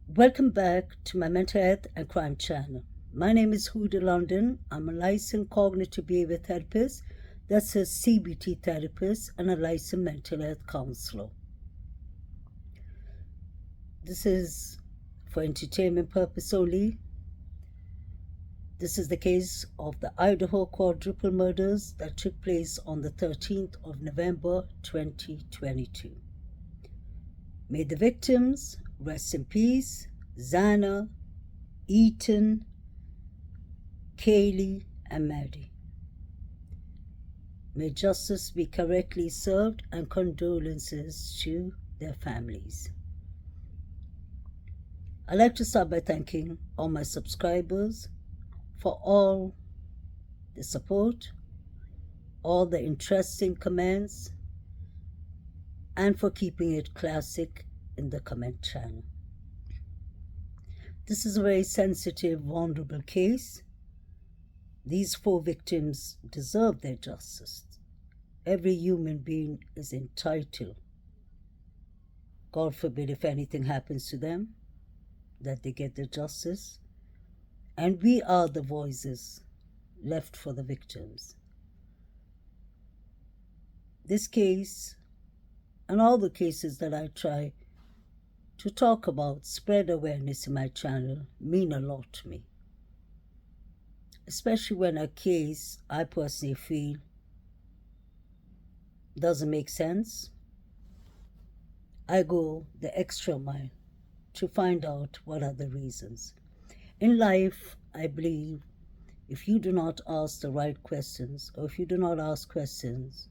Welcome back to my mental health and crime channel. My name is Huda London. I'm a licensed cognitive behavior therapist, that's a CBT therapist, and a licensed mental health counselor. This is for entertainment purpose only. This is the case of the Idaho quadruple murders that took place on the 13th of November 2022. May the victims rest in peace: Xana, Ethan, Kaylee, and Maddie. May justice be correctly served, and condolences to their families. I'd like to start by thanking all my subscribers for all the support, all the interesting comments, and for keeping it classic in the comment channel. This is a very sensitive, vulnerable case. These 4 victims deserve their justice. Every human being is entitled, God forbid if anything happens to them, that they get their justice. And we are the voices left for the victims. This case, and all the cases that I try to talk about, spread awareness in my channel, mean a lot to me. Especially when a case I personally feel doesn't make sense. I go the extra mile to find out what are the reasons. In life, I believe if you do not ask the right questions, or if you do not ask questions,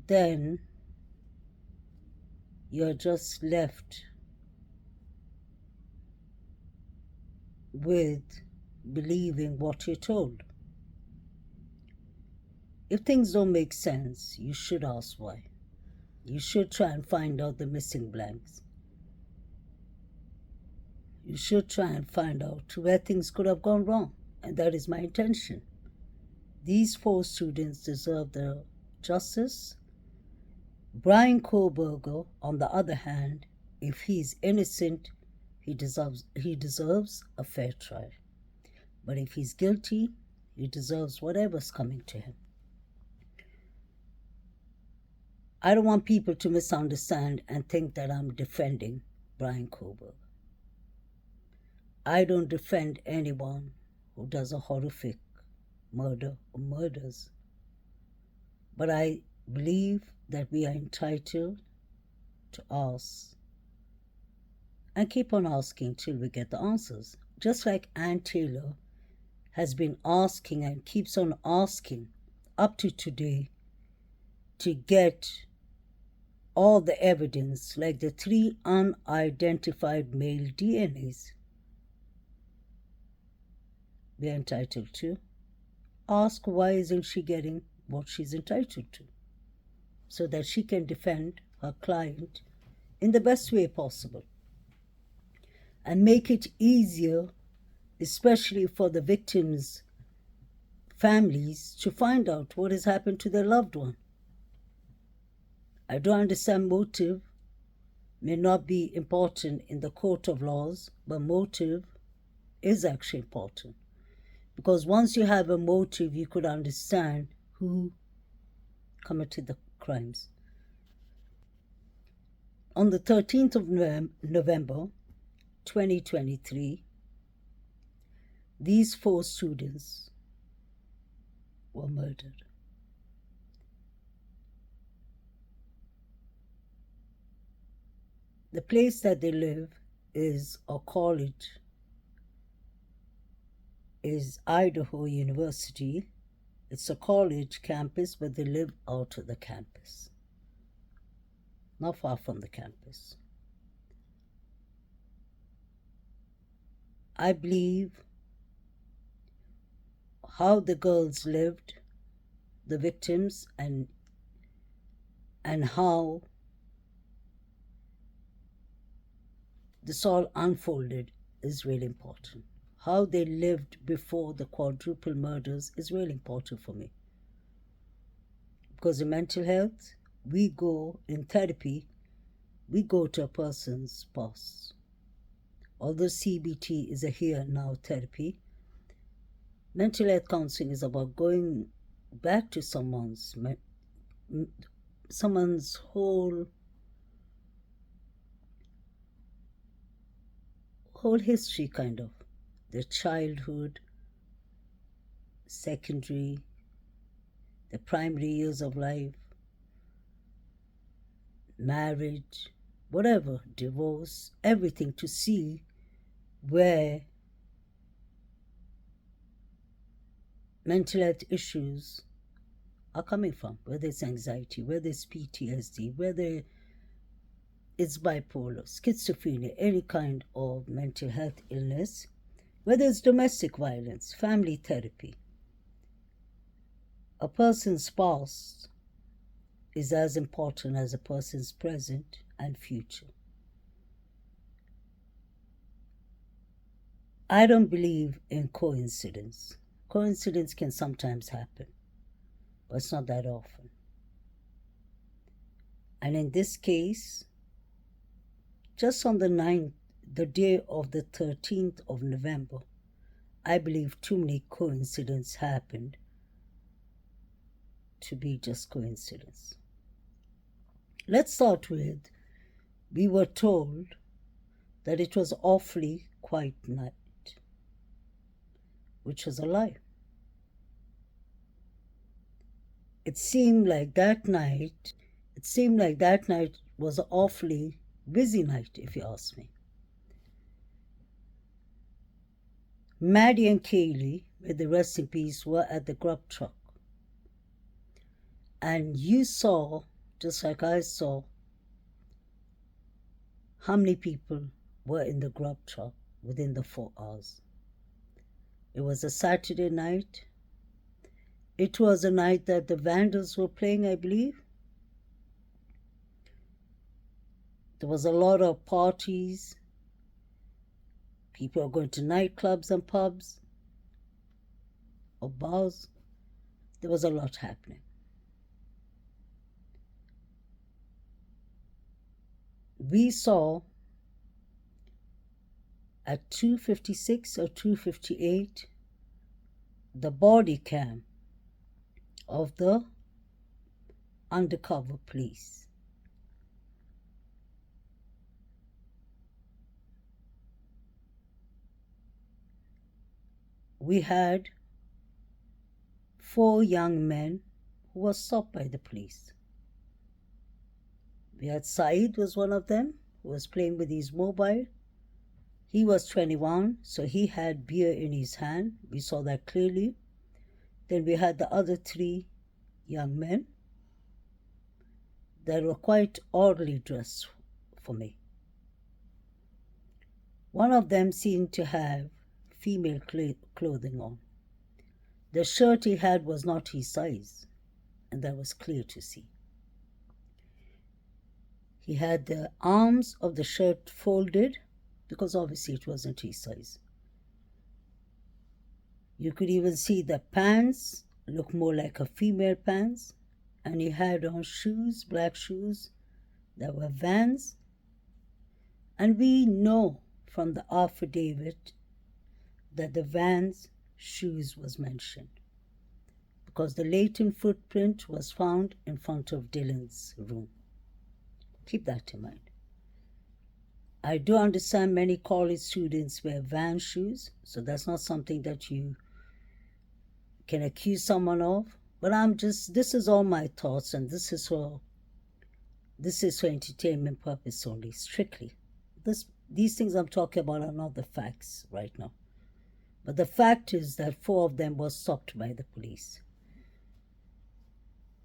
then you're just left with believing what you're told. If things don't make sense, you should ask why. You should try and find out the missing blanks. You should try and find out where things could have gone wrong, and that is my intention. These 4 students deserve their justice. Brian Koberger, on the other hand, if he is innocent, he deserves a fair trial. But if he's guilty, he deserves whatever's coming to him. I don't want people to misunderstand and think that I'm defending Brian Koberger. I don't defend anyone who does a horrific murder or murders. But I believe that we are entitled to ask and keep on asking till we get the answers. Just like Ann Taylor has been asking and keeps on asking up to today to get all the evidence, like the 3 unidentified male DNAs. We are entitled to ask, why isn't she getting what she's entitled to, so that she can defend her client in the best way possible and make it easier, especially for the victims' families, to find out what has happened to their loved one. I do understand motive may not be important in the court of laws, but motive is actually important. Because once you have a motive, you could understand who committed the crimes. On the 13th of November 2023, these 4 students were murdered. The place that they live is a college, is Idaho University. It's a college campus, but they live out of the campus, not far from the campus. I believe how the girls lived, the victims, and how this all unfolded is really important. How they lived before the quadruple murders is really important for me. Because in mental health, we go in therapy we go to a person's past. Although CBT is a here and now therapy, mental health counseling is about going back to someone's whole history, kind of their childhood, secondary, the primary years of life, marriage, whatever, divorce, everything, to see where mental health issues are coming from, whether it's anxiety, whether it's PTSD, whether it's bipolar, schizophrenia, any kind of mental health illness, whether it's domestic violence, family therapy. A person's past is as important as a person's present and future. I don't believe in coincidence. Coincidence can sometimes happen, but it's not that often. And in this case, just on the day of the 13th of November, I believe too many coincidences happened to be just coincidence. Let's start with, we were told that it was awfully quiet night, which was a lie. It seemed like that night was an awfully busy night, if you ask me. Maddie and Kaylee, may they rest in peace, were at the Grub Truck. And you saw, just like I saw, how many people were in the Grub Truck within the 4 hours. It was a Saturday night. It was a night that the Vandals were playing, I believe. There was a lot of parties. People are going to nightclubs and pubs or bars. There was a lot happening. We saw at 2:56 or 2:58 the body cam of the undercover police. We had 4 young men who were stopped by the police. We had Saeed was one of them, who was playing with his mobile. He was 21, so he had beer in his hand. We saw that clearly. Then we had the other 3 young men that were quite oddly dressed for me. One of them seemed to have female clothing on. The shirt he had was not his size, and that was clear to see. He had the arms of the shirt folded, because obviously it wasn't his size. You could even see the pants look more like a female pants, and he had on shoes, black shoes, that were Vans. And we know from the affidavit that the Vans shoes was mentioned, because the latent footprint was found in front of Dylan's room. Keep that in mind. I do understand many college students wear Vans shoes, so that's not something that you can accuse someone of. But this is all my thoughts, and this is for entertainment purpose only, strictly. These things I'm talking about are not the facts right now. But the fact is that 4 of them were stopped by the police.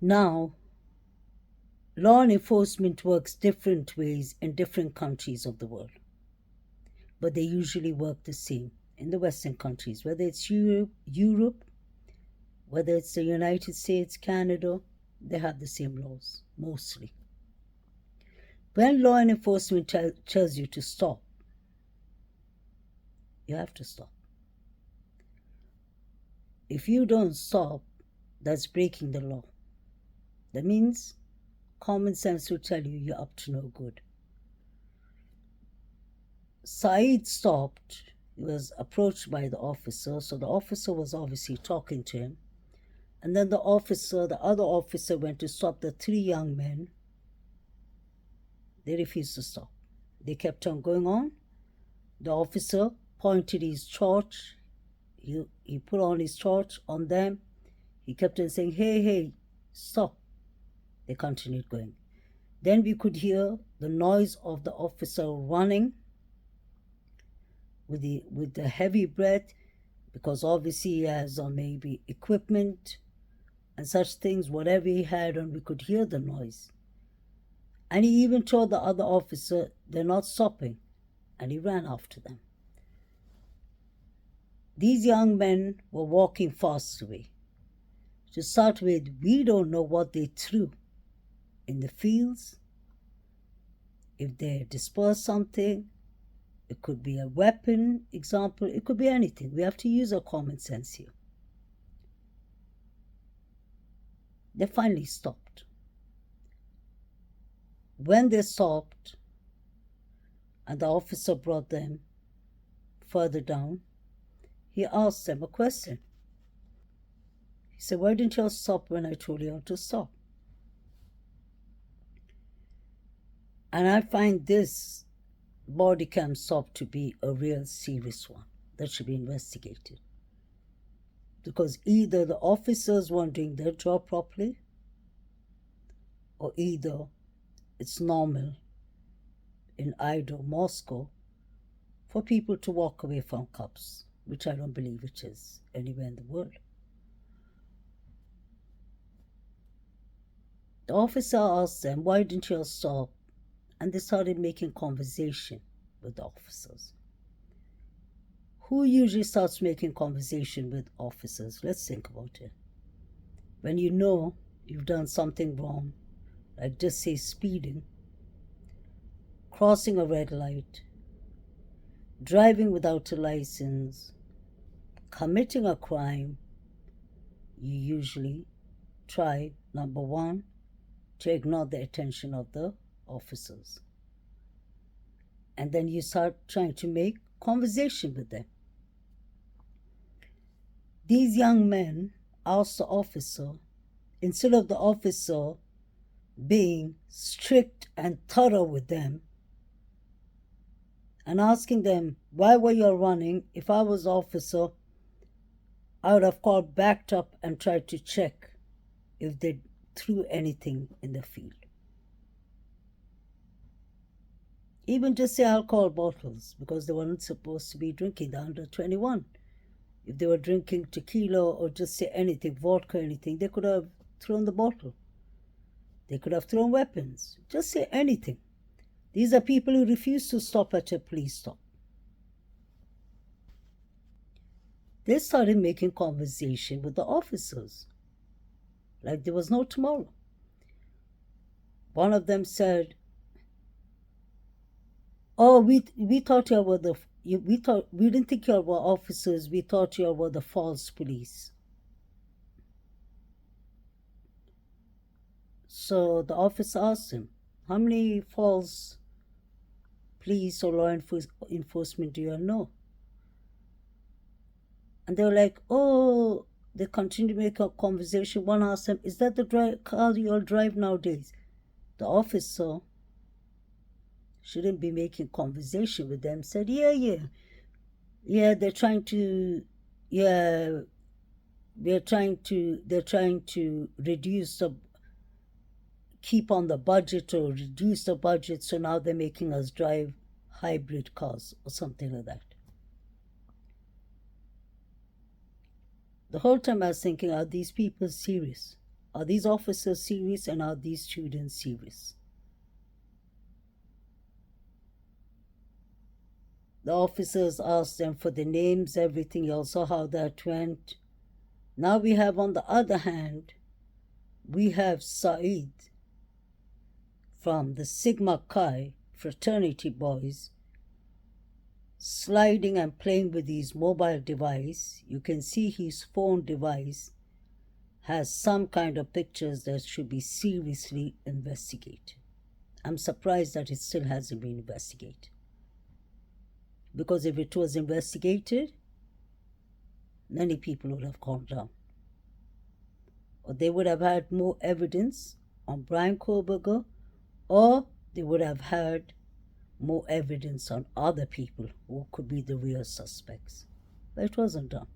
Now, law enforcement works different ways in different countries of the world, but they usually work the same in the Western countries, whether it's Europe, whether it's the United States, Canada, they have the same laws, mostly. When law enforcement tells you to stop, you have to stop. If you don't stop, that's breaking the law. That means common sense will tell you you're up to no good. Saeed stopped. He was approached by the officer, so the officer was obviously talking to him. And then the other officer went to stop the three young men. They refused to stop. They kept on going on. The officer pointed his torch. He put on his torch on them. He kept on saying, hey, hey, stop. They continued going. Then we could hear the noise of the officer running with the heavy breath, because obviously he has maybe equipment and such things, whatever he had on, we could hear the noise. And he even told the other officer, they're not stopping, and he ran after them. These young men were walking fast away. To start with, we don't know what they threw in the fields. If they dispersed something, it could be a weapon, example, it could be anything. We have to use our common sense here. They finally stopped. When they stopped, and the officer brought them further down, he asked them a question. He said, why didn't you stop when I told you to stop? And I find this body cam stop to be a real serious one that should be investigated. Because either the officers weren't doing their job properly, or either it's normal in Idaho, Moscow, for people to walk away from cops, which I don't believe it is anywhere in the world. The officer asked them, why didn't you stop? And they started making conversation with the officers. Who usually starts making conversation with officers? Let's think about it. When you know you've done something wrong, like just say speeding, crossing a red light, driving without a license, committing a crime, you usually try, number one, to ignore the attention of the officers. And then you start trying to make conversation with them. These young men asked the officer, instead of the officer being strict and thorough with them and asking them, why were you running? If I was officer, I would have called, backed up and tried to check if they threw anything in the field. Even just say alcohol bottles, because they weren't supposed to be drinking, they're under 21. If they were drinking tequila or just say anything, vodka, anything, they could have thrown the bottle. They could have thrown weapons. Just say anything. These are people who refuse to stop at a police stop. They started making conversation with the officers like there was no tomorrow. One of them said, oh, we thought you were we didn't think you were officers, we thought you were the false police. So the officer asked him, how many false police or law enforcement do you know? And they were like, oh, they continued to make a conversation. One asked them, is that the car you all drive nowadays? The officer shouldn't be making conversation with them, said, yeah, they're trying to reduce keep on the budget or reduce the budget, so now they're making us drive hybrid cars or something like that. The whole time I was thinking, are these people serious? Are these officers serious, and are these students serious? The officers asked them for the names, everything. You all saw how that went. Now we have, on the other hand, we have Saeed from the Sigma Chi fraternity boys sliding and playing with his mobile device. You can see his phone device has some kind of pictures that should be seriously investigated. I'm surprised that it still hasn't been investigated. because if it was investigated, many people would have gone down. Or they would have had more evidence on Brian Kohlberger, or they would have had more evidence on other people who could be the real suspects. But it wasn't done.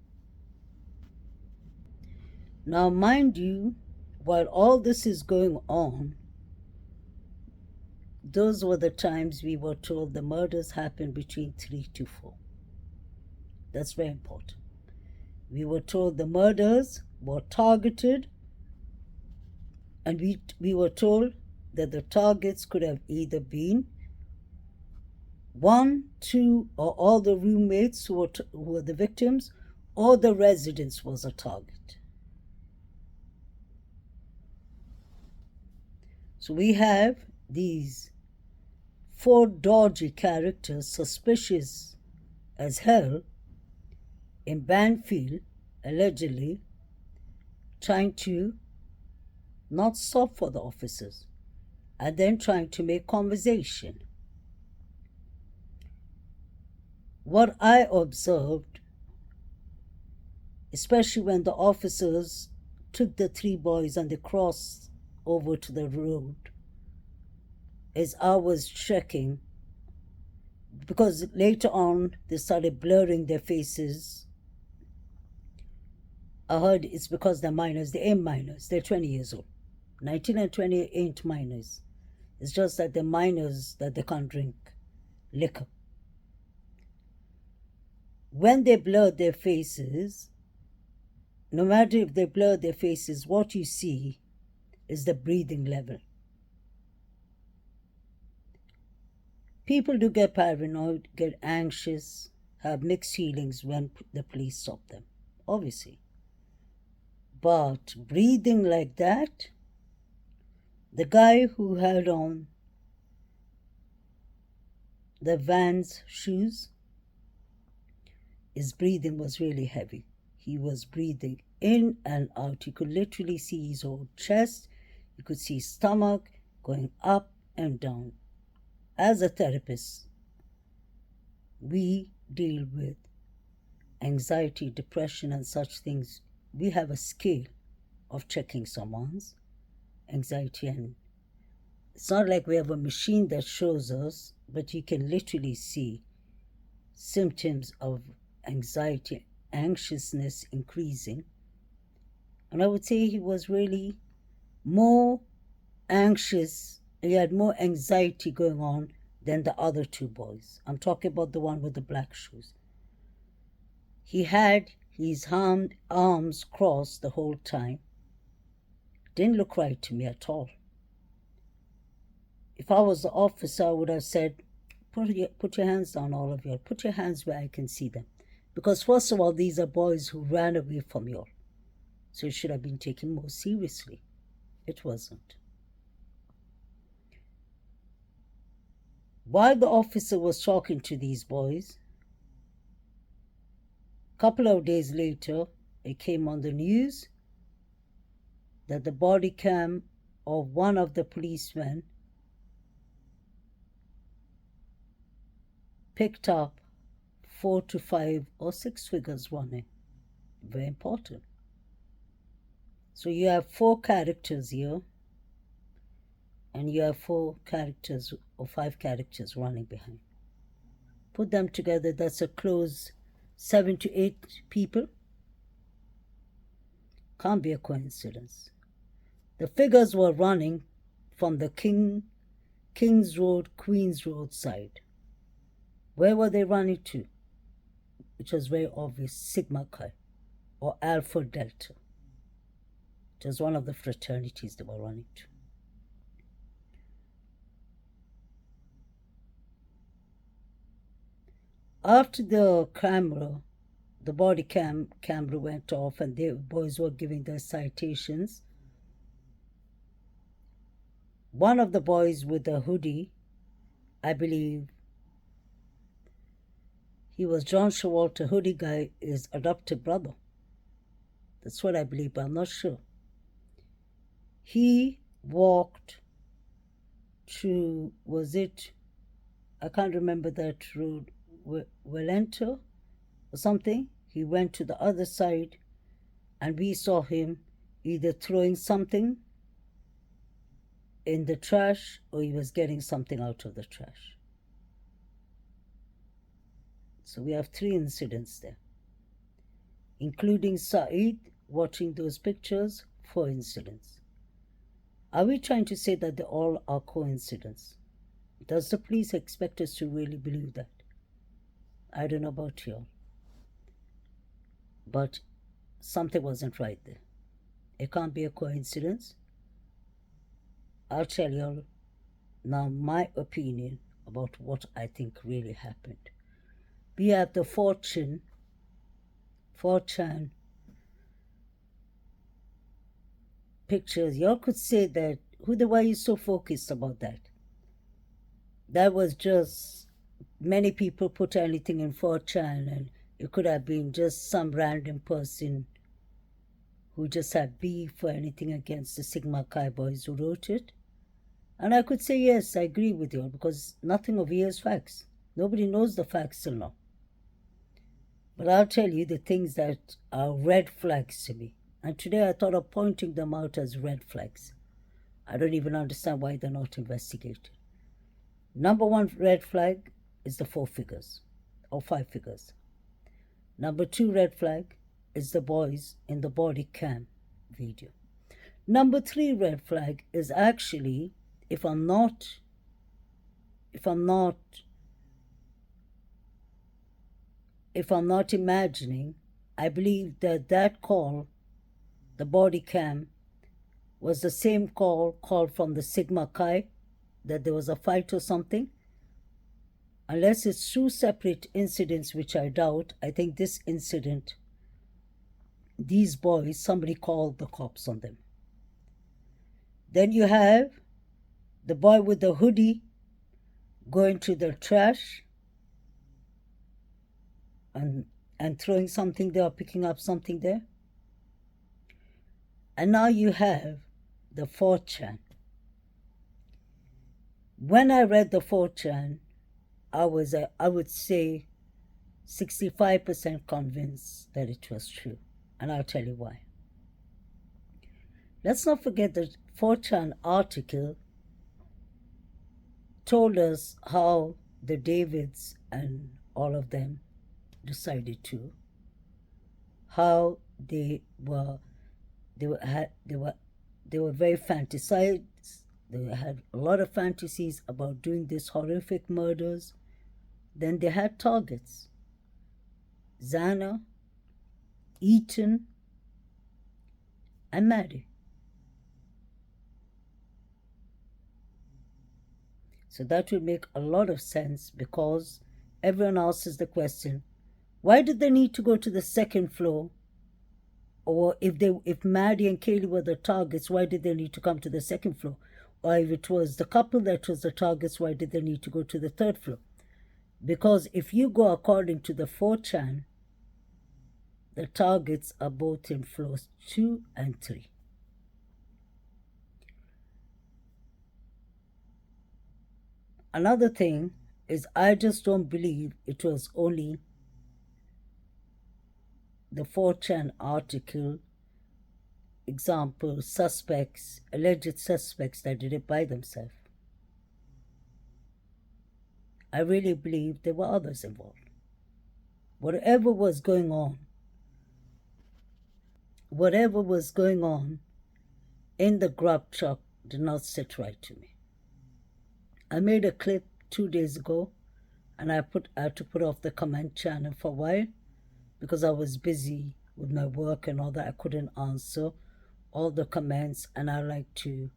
Now, mind you, while all this is going on, those were the times we were told the murders happened between 3 to 4. That's very important. We were told the murders were targeted, and we were told that the targets could have either been 1, 2, or all the roommates who were the victims, or the residence was a target. So we have these 4 dodgy characters, suspicious as hell, in Banfield, allegedly trying to not stop for the officers and then trying to make conversation. What I observed, especially when the officers took the 3 boys and they crossed over to the road, is I was checking, because later on they started blurring their faces. I heard it's because they're minors. They ain't minors. They're 20 years old. 19 and 20 ain't minors. It's just that they're minors, that they can't drink liquor. When they blur their faces, no matter if they blur their faces, what you see is the breathing level. People do get paranoid, get anxious, have mixed feelings when the police stop them, obviously. But breathing like that, the guy who had on the Vans shoes, his breathing was really heavy. He was breathing in and out. You could literally see his whole chest. You could see his stomach going up and down. As a therapist, we deal with anxiety, depression, and such things. We have a scale of checking someone's anxiety, and it's not like we have a machine that shows us, but you can literally see symptoms of anxiety, anxiousness increasing. And I would say he was really more anxious. He had more anxiety going on than the other 2 boys. I'm talking about the one with the black shoes. He had his arms crossed the whole time. Didn't look right to me at all. If I was the officer, I would have said, put your hands down, all of you. Put your hands where I can see them. Because first of all, these are boys who ran away from you all. So it should have been taken more seriously. It wasn't. While the officer was talking to these boys, a couple of days later, it came on the news that the body cam of one of the policemen picked up 4 to 5 or 6 figures running. Very important. So you have 4 characters here, and you have 4 characters or 5 characters running behind. Put them together, that's a close 7 to 8 people. Can't be a coincidence. The figures were running from the Kings Road, Queens Road side. Where were they running to? It was very obvious, Sigma Chi or Alpha Delta. It was one of the fraternities they were running to. After the body camera went off and the boys were giving their citations, one of the boys with the hoodie, I believe he was John Showalter, hoodie guy, his adopted brother. That's what I believe, but I'm not sure. He walked to, I can't remember that road, Valento or something. He went to the other side, and we saw him either throwing something in the trash or he was getting something out of the trash. So we have 3 incidents there, including Saeed watching those pictures. 4 incidents. Are we trying to say that they all are coincidence? Does the police expect us to really believe that? I don't know about y'all, but something wasn't right there. It can't be a coincidence. I'll tell y'all now my opinion about what I think really happened. We have the 4chan pictures. Y'all could say that, why are you so focused about that? That was just, many people put anything in 4chan, and it could have been just some random person who just had beef or anything against the Sigma Chi boys who wrote it. And I could say, yes, I agree with you, because nothing of here is facts. Nobody knows the facts till now. But I'll tell you the things that are red flags to me. And today I thought of pointing them out as red flags. I don't even understand why they're not investigated. Number 1 red flag is the 4 figures or 5 figures. Number 2 red flag is the boys in the body cam video. Number 3 red flag is actually, if I'm not imagining, I believe that call, the body cam, was the same call from the Sigma Chi, that there was a fight or something. Unless it's 2 separate incidents, which I doubt. I think this incident, these boys, somebody called the cops on them. Then you have the boy with the hoodie going to the trash and throwing something there, or picking up something there. And now you have the 4chan. When I read the 4chan, I would say 65% convinced that it was true. And I'll tell you why. Let's not forget the 4chan article told us how the Davids and all of them decided to, how they were very fantasized. They had a lot of fantasies about doing these horrific murders. Then they had targets: Zana, Eaton, and Maddie. So that would make a lot of sense, because everyone asks the question, why did they need to go to the 2nd floor? Or if Maddie and Kaylee were the targets, why did they need to come to the 2nd floor? Or if it was the couple that was the targets, why did they need to go to the 3rd floor? Because if you go according to the 4chan, the targets are both in floors 2 and 3. Another thing is, I just don't believe it was only the 4chan article, example, alleged suspects that did it by themselves. I really believe there were others involved. Whatever was going on in the Grub Truck did not sit right to me. I made a clip 2 days ago, and I had to put off the comment channel for a while because I was busy with my work and all that. I couldn't answer all the comments, and I like to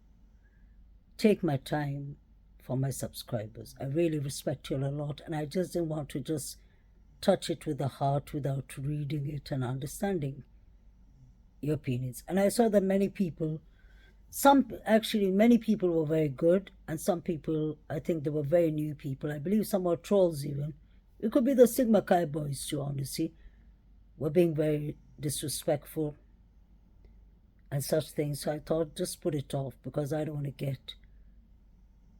take my time for my subscribers. I really respect you a lot, and I just didn't want to just touch it with the heart without reading it and understanding your opinions. And I saw that many people were very good, and some people, I think they were very new people. I believe some were trolls even. It could be the Sigma Chi boys too, honestly, were being very disrespectful and such things. So I thought, just put it off, because I don't want to get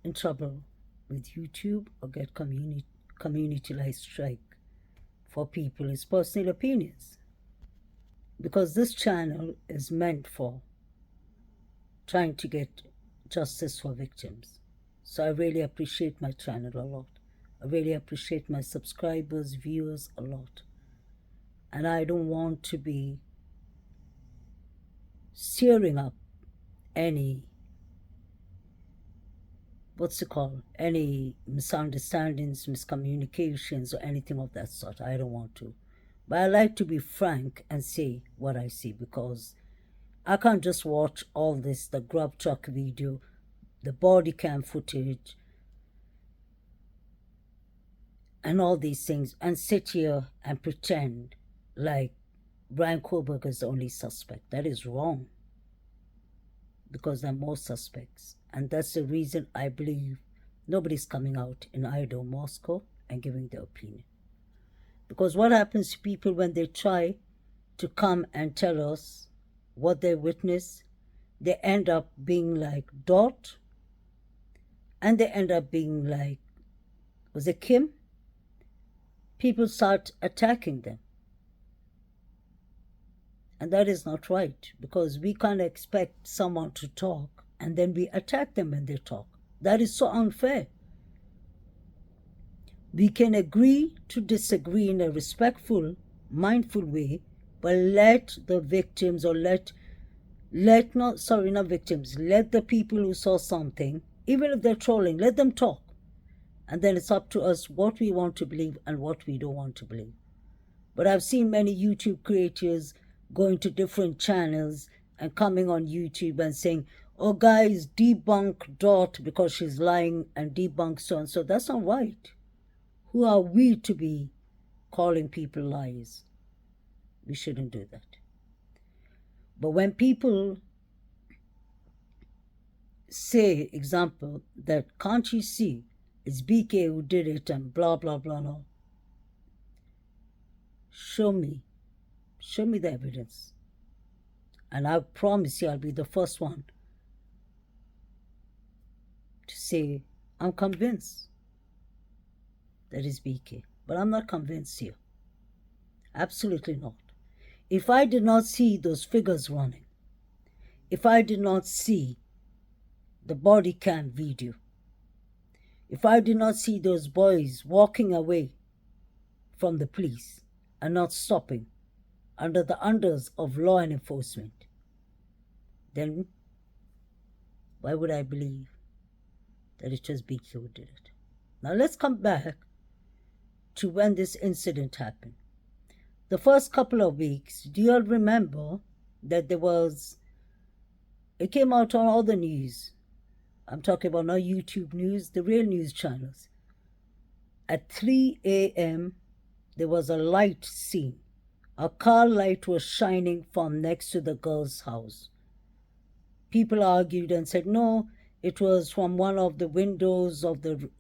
in trouble with YouTube or get community-like strike for people is personal opinions. Because this channel is meant for trying to get justice for victims. So I really appreciate my channel a lot. I really appreciate my subscribers, viewers a lot. And I don't want to be stirring up any, any misunderstandings, miscommunications, or anything of that sort. I don't want to. But I like to be frank and say what I see, because I can't just watch all this, the Grub Truck video, the body cam footage, and all these things, and sit here and pretend like Brian Koberger is the only suspect. That is wrong, because there are more suspects. And that's the reason I believe nobody's coming out in Idaho, Moscow, and giving their opinion. Because what happens to people when they try to come and tell us what they witness, they end up being like Dot, and they end up being like, was it Kim? People start attacking them. And that is not right, because we can't expect someone to talk and then we attack them when they talk. That is so unfair. We can agree to disagree in a respectful, mindful way, but let the victims, or let the people who saw something, even if they're trolling, let them talk. And then it's up to us what we want to believe and what we don't want to believe. But I've seen many YouTube creators going to different channels and coming on YouTube and saying, oh guys, debunk Dot because she's lying, and debunk so and so. That's not right. Who are we to be calling people liars? We shouldn't do that. But when people say, example, that can't you see it's BK who did it and blah, blah, blah, no. Show me the evidence. And I promise you I'll be the first one to say, I'm convinced that it's BK. But I'm not convinced here. Absolutely not. If I did not see those figures running, if I did not see the body cam video, if I did not see those boys walking away from the police and not stopping under the unders of law and enforcement, then why would I believe that it was BK who did it? Now let's come back to when this incident happened. The first couple of weeks, do you all remember that it came out on all the news. I'm talking about not YouTube news, the real news channels. At 3 a.m., there was a light seen. A car light was shining from next to the girl's house. People argued and said, no, it was from one of the windows of the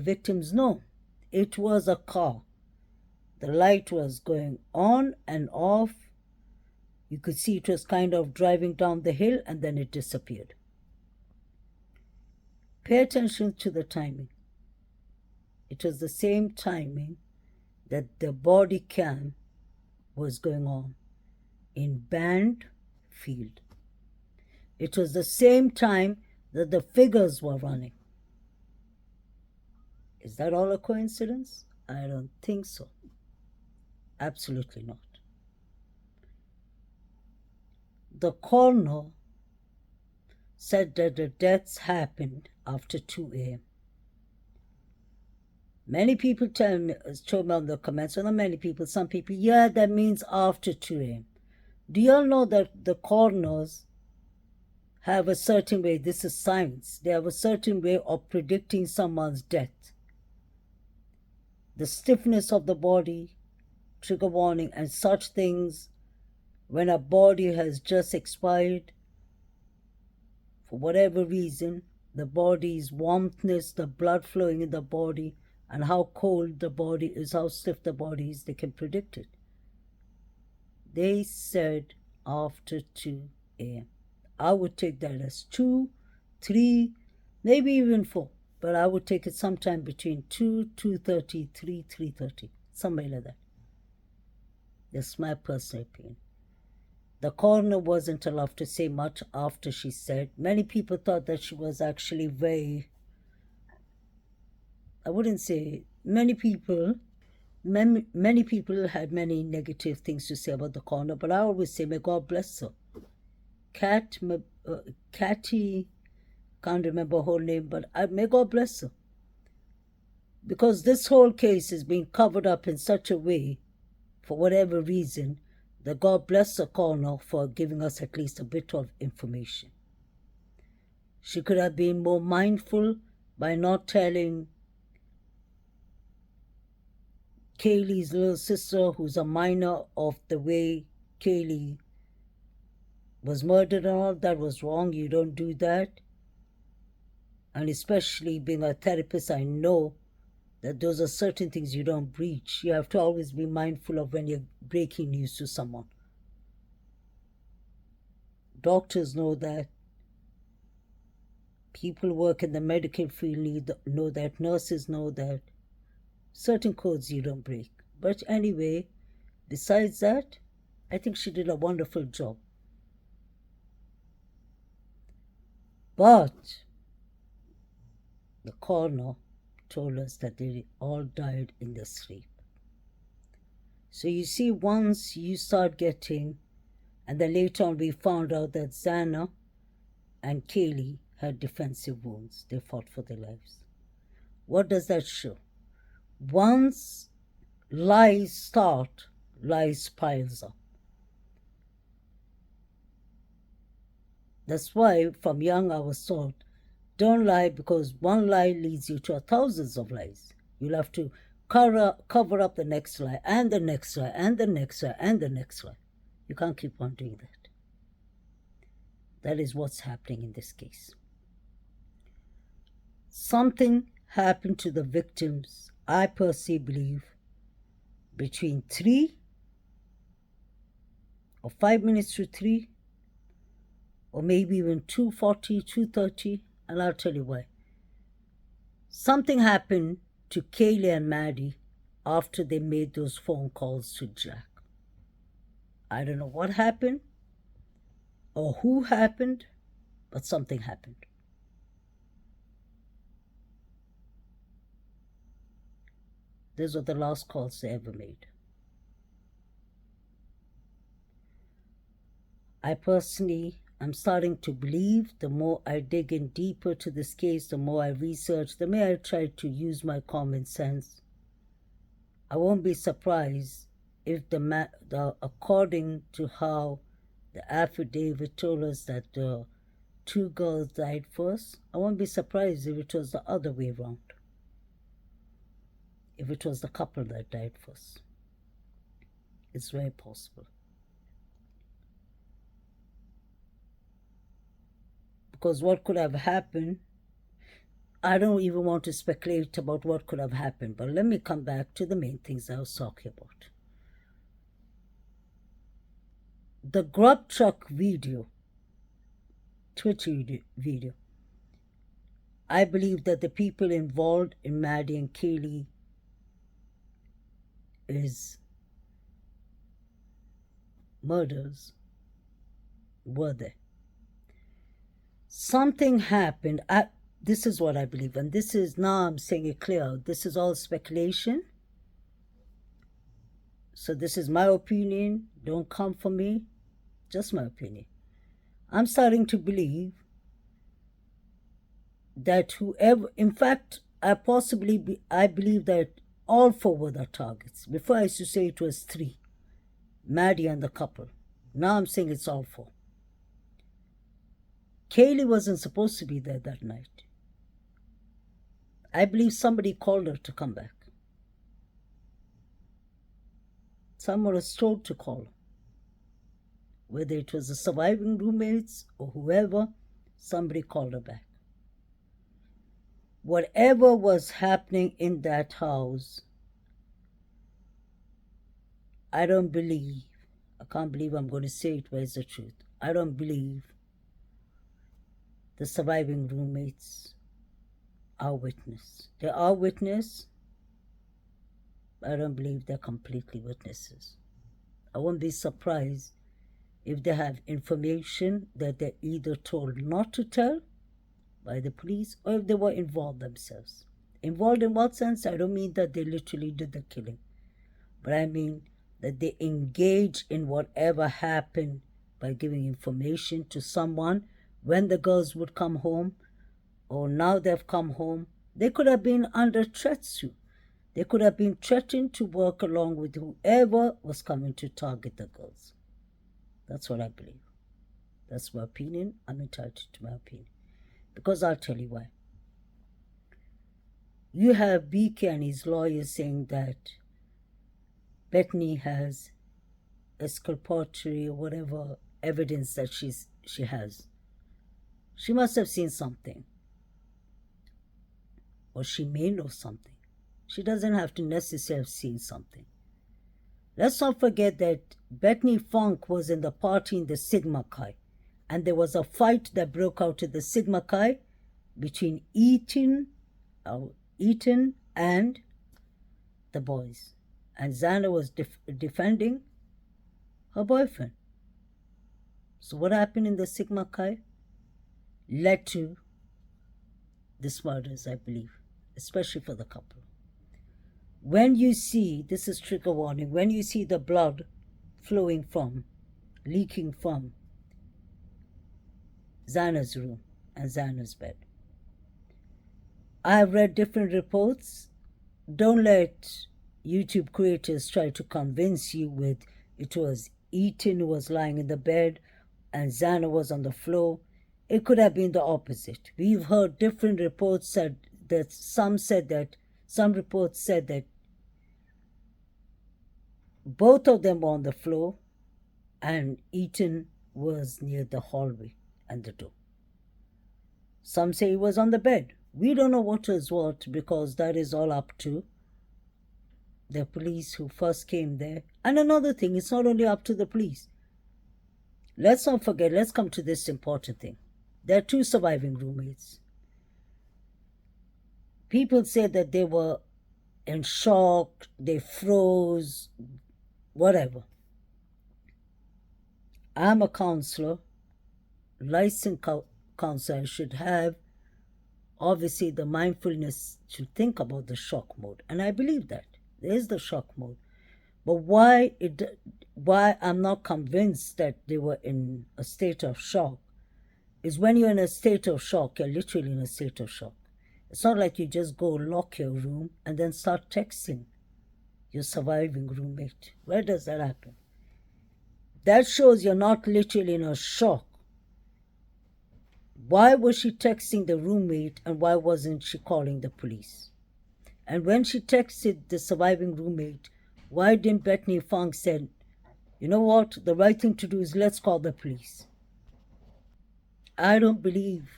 victims. No, it was a car. The light was going on and off. You could see it was kind of driving down the hill, and then it disappeared. Pay attention to the timing. It was the same timing that the body cam was going on in Band Field. It was the same time that the figures were running. Is that all a coincidence? I don't think so. Absolutely not. The coroner said that the deaths happened after 2 a.m. Many people told me on the comments, well, not many people, some people, yeah, that means after 2 a.m. Do you all know that the coroners have a certain way, this is science, they have a certain way of predicting someone's death? The stiffness of the body, trigger warning, and such things, when a body has just expired, for whatever reason, the body's warmthness, the blood flowing in the body, and how cold the body is, how stiff the body is, they can predict it. They said after 2 a.m. I would take that as 2, 3, maybe even 4. but I would take it sometime between 2:30, 3:30, somewhere like that. That's my personal opinion. The coroner wasn't allowed to say much after she said. Many people thought that she was actually very, I wouldn't say, many people had many negative things to say about the coroner, but I always say, may God bless her. Catty, can't remember her whole name, but may God bless her. Because this whole case is being covered up in such a way, for whatever reason, that God bless the coroner for giving us at least a bit of information. She could have been more mindful by not telling Kaylee's little sister, who's a minor, of the way Kaylee was murdered and all. That was wrong. You don't do that. And especially being a therapist, I know that those are certain things you don't breach. You have to always be mindful of when you're breaking news to someone. Doctors know that. People who work in the medical field know that. Nurses know that. Certain codes you don't break. But anyway, besides that, I think she did a wonderful job. But the coroner told us that they all died in their sleep. So you see, once you start getting, and then later on we found out that Xana and Kaylee had defensive wounds. They fought for their lives. What does that show? Once lies start, lies piles up. That's why from young I was taught, don't lie, because one lie leads you to thousands of lies. You'll have to cover up the next lie, and the next lie, and the next lie, and the next lie. You can't keep on doing that. That is what's happening in this case. Something happened to the victims, I personally believe, between 3 or 5 minutes to 3, or maybe even 2:40, 2:30, and I'll tell you why. Something happened to Kaylee and Maddie after they made those phone calls to Jack. I don't know what happened or who happened, but something happened. Those were the last calls they ever made. I personally am starting to believe, the more I dig in deeper to this case, the more I research, the more I try to use my common sense. I won't be surprised if according to how the affidavit told us that the 2 girls died first, I won't be surprised if it was the other way around. If it was the couple that died first. It's very possible. Because what could have happened, I don't even want to speculate about what could have happened, but let me come back to the main things I was talking about. The Grub Truck video, Twitter video, I believe that the people involved in Maddie and Kaylee is murders were there. Something happened. This is what I believe, and this is, now I'm saying it clear, this is all speculation. So this is my opinion. Don't come for me. Just my opinion. I'm starting to believe that whoever, in fact, I believe that all 4 were the targets. Before I used to say it was 3, Maddie and the couple. Now I'm saying it's all 4. Kaylee wasn't supposed to be there that night. I believe somebody called her to come back. Someone was told to call her. Whether it was the surviving roommates or whoever, somebody called her back. Whatever was happening in that house, I can't believe I'm going to say it, but it's the truth. I don't believe the surviving roommates our witness. They are witness. I don't believe they're completely witnesses. I won't be surprised if they have information that they're either told not to tell by the police or if they were involved themselves. Involved in what sense? I don't mean that they literally did the killing, but I mean that they engage in whatever happened by giving information to someone when the girls would come home, or now they've come home. They could have been under threat too. They could have been threatened to work along with whoever was coming to target the girls. That's what I believe. That's my opinion. I'm entitled to my opinion. Because I'll tell you why. You have BK and his lawyer saying that Bethany has exculpatory or whatever evidence that she has. She must have seen something. Or she may know something. She doesn't have to necessarily have seen something. Let's not forget that Bethany Funk was in the party in the Sigma Chi, and there was a fight that broke out at the Sigma Chi between Eaton and the boys. And Xana was defending her boyfriend. So what happened in the Sigma Chi led to this murders, I believe, especially for the couple. When you see, this is trigger warning, when you see the blood leaking from Xana's room and Xana's bed. I have read different reports. Don't let YouTube creators try to convince you with it was Eaton who was lying in the bed and Xana was on the floor. It could have been the opposite. We've heard different reports some reports said that both of them were on the floor and Eaton was near the hallway and the door. Some say he was on the bed. We don't know what is what because that is all up to the police who first came there. And another thing, it's not only up to the police. Let's not forget, let's come to this important thing. There are two surviving roommates. People said that they were in shock, they froze, whatever. I'm a counselor, licensed counselor. I should have, obviously, the mindfulness to think about the shock mode. And I believe that. There is the shock mode. But why I'm not convinced that they were in a state of shock is when you're in a state of shock, you're literally in a state of shock. It's not like you just go lock your room and then start texting your surviving roommate. Where does that happen? That shows you're not literally in a shock. Why was she texting the roommate and why wasn't she calling the police? And when she texted the surviving roommate, why didn't Bethany Funk say, you know what, the right thing to do is let's call the police? I don't believe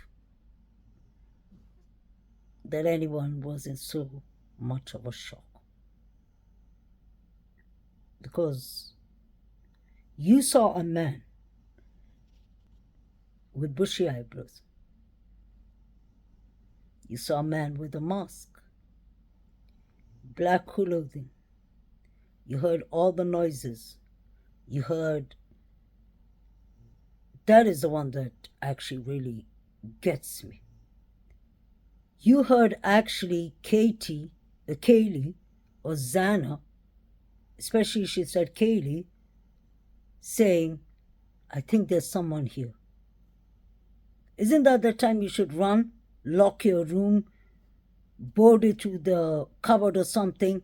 that anyone was in so much of a shock. Because you saw a man with bushy eyebrows. You saw a man with a mask, black clothing. You heard all the noises. You heard... That is the one that actually really gets me. You heard actually Kaylee or Xana, especially she said Kaylee, saying, I think there's someone here. Isn't that the time you should run, lock your room, board it to the cupboard or something,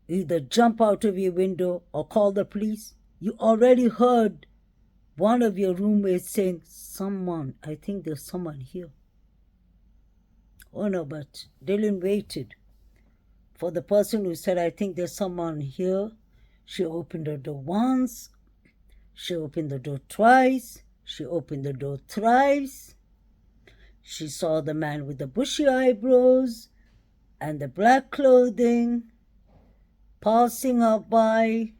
either jump out of your window or call the police? You already heard one of your roommates saying, I think there's someone here. Oh no, but Dylan waited for the person who said, I think there's someone here. She opened the door once. She opened the door twice. She opened the door thrice. She saw the man with the bushy eyebrows and the black clothing passing her by.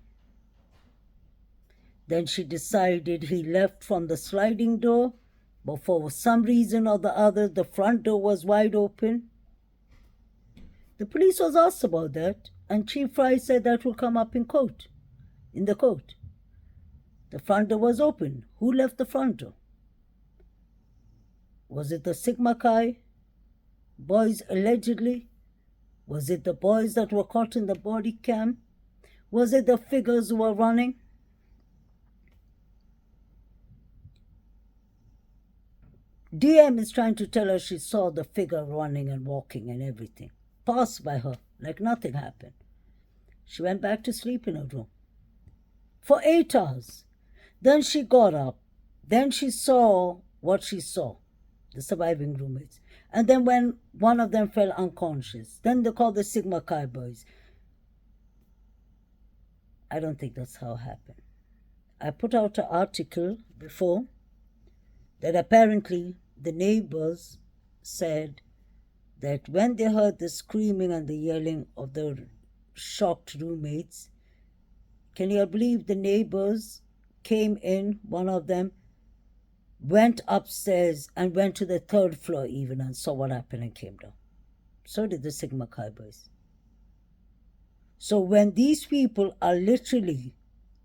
Then she decided he left from the sliding door, but for some reason or the other, the front door was wide open. The police was asked about that, and Chief Fry said that will come up in the court. The front door was open. Who left the front door? Was it the Sigma Chi boys allegedly? Was it the boys that were caught in the body cam? Was it the figures who were running? DM is trying to tell her she saw the figure running and walking and everything. Passed by her like nothing happened. She went back to sleep in her room for 8 hours. Then she got up. Then she saw what she saw, the surviving roommates. And then when one of them fell unconscious, then they called the Sigma Chi boys. I don't think that's how it happened. I put out an article before that apparently the neighbors said that when they heard the screaming and the yelling of the shocked roommates, can you believe the neighbors came in, one of them went upstairs and went to the 3rd floor even and saw what happened and came down. So did the Sigma Chi boys. So when these people are literally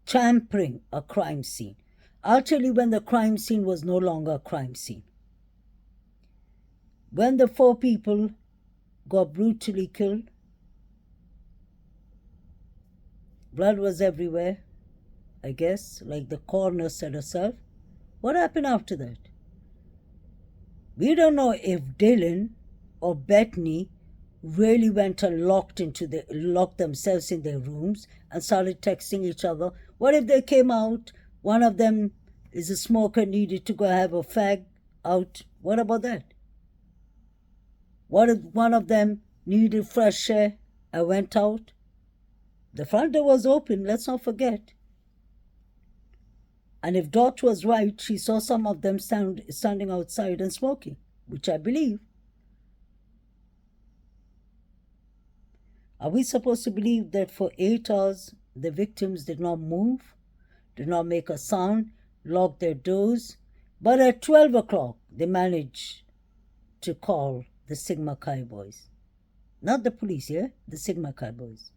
tampering a crime scene, I'll tell you when the crime scene was no longer a crime scene. When the 4 people got brutally killed, blood was everywhere, I guess, like the coroner said herself. What happened after that? We don't know if Dylan or Bethany really went and locked themselves in their rooms and started texting each other. What if they came out, one of them is a smoker, needed to go have a fag out? What about that? What if one of them needed fresh air and went out? The front door was open, let's not forget. And if Dot was right, she saw some of them standing outside and smoking, which I believe. Are we supposed to believe that for 8 hours the victims did not move, did not make a sound, locked their doors, but at 12 o'clock they managed to call the Sigma Chi boys? Not the police, yeah? The Sigma Chi boys.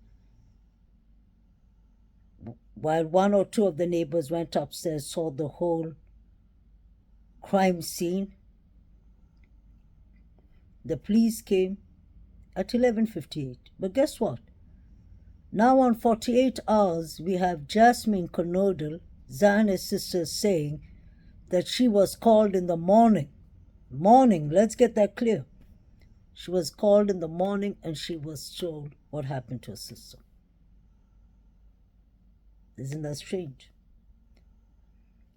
While 1 or 2 of the neighbors went upstairs, saw the whole crime scene, the police came at 11:58. But guess what? Now on 48 hours, we have Jasmine Conodal, Zana's sister, saying that she was called in the morning. Let's get that clear. She was called in the morning and she was told what happened to her sister. Isn't that strange?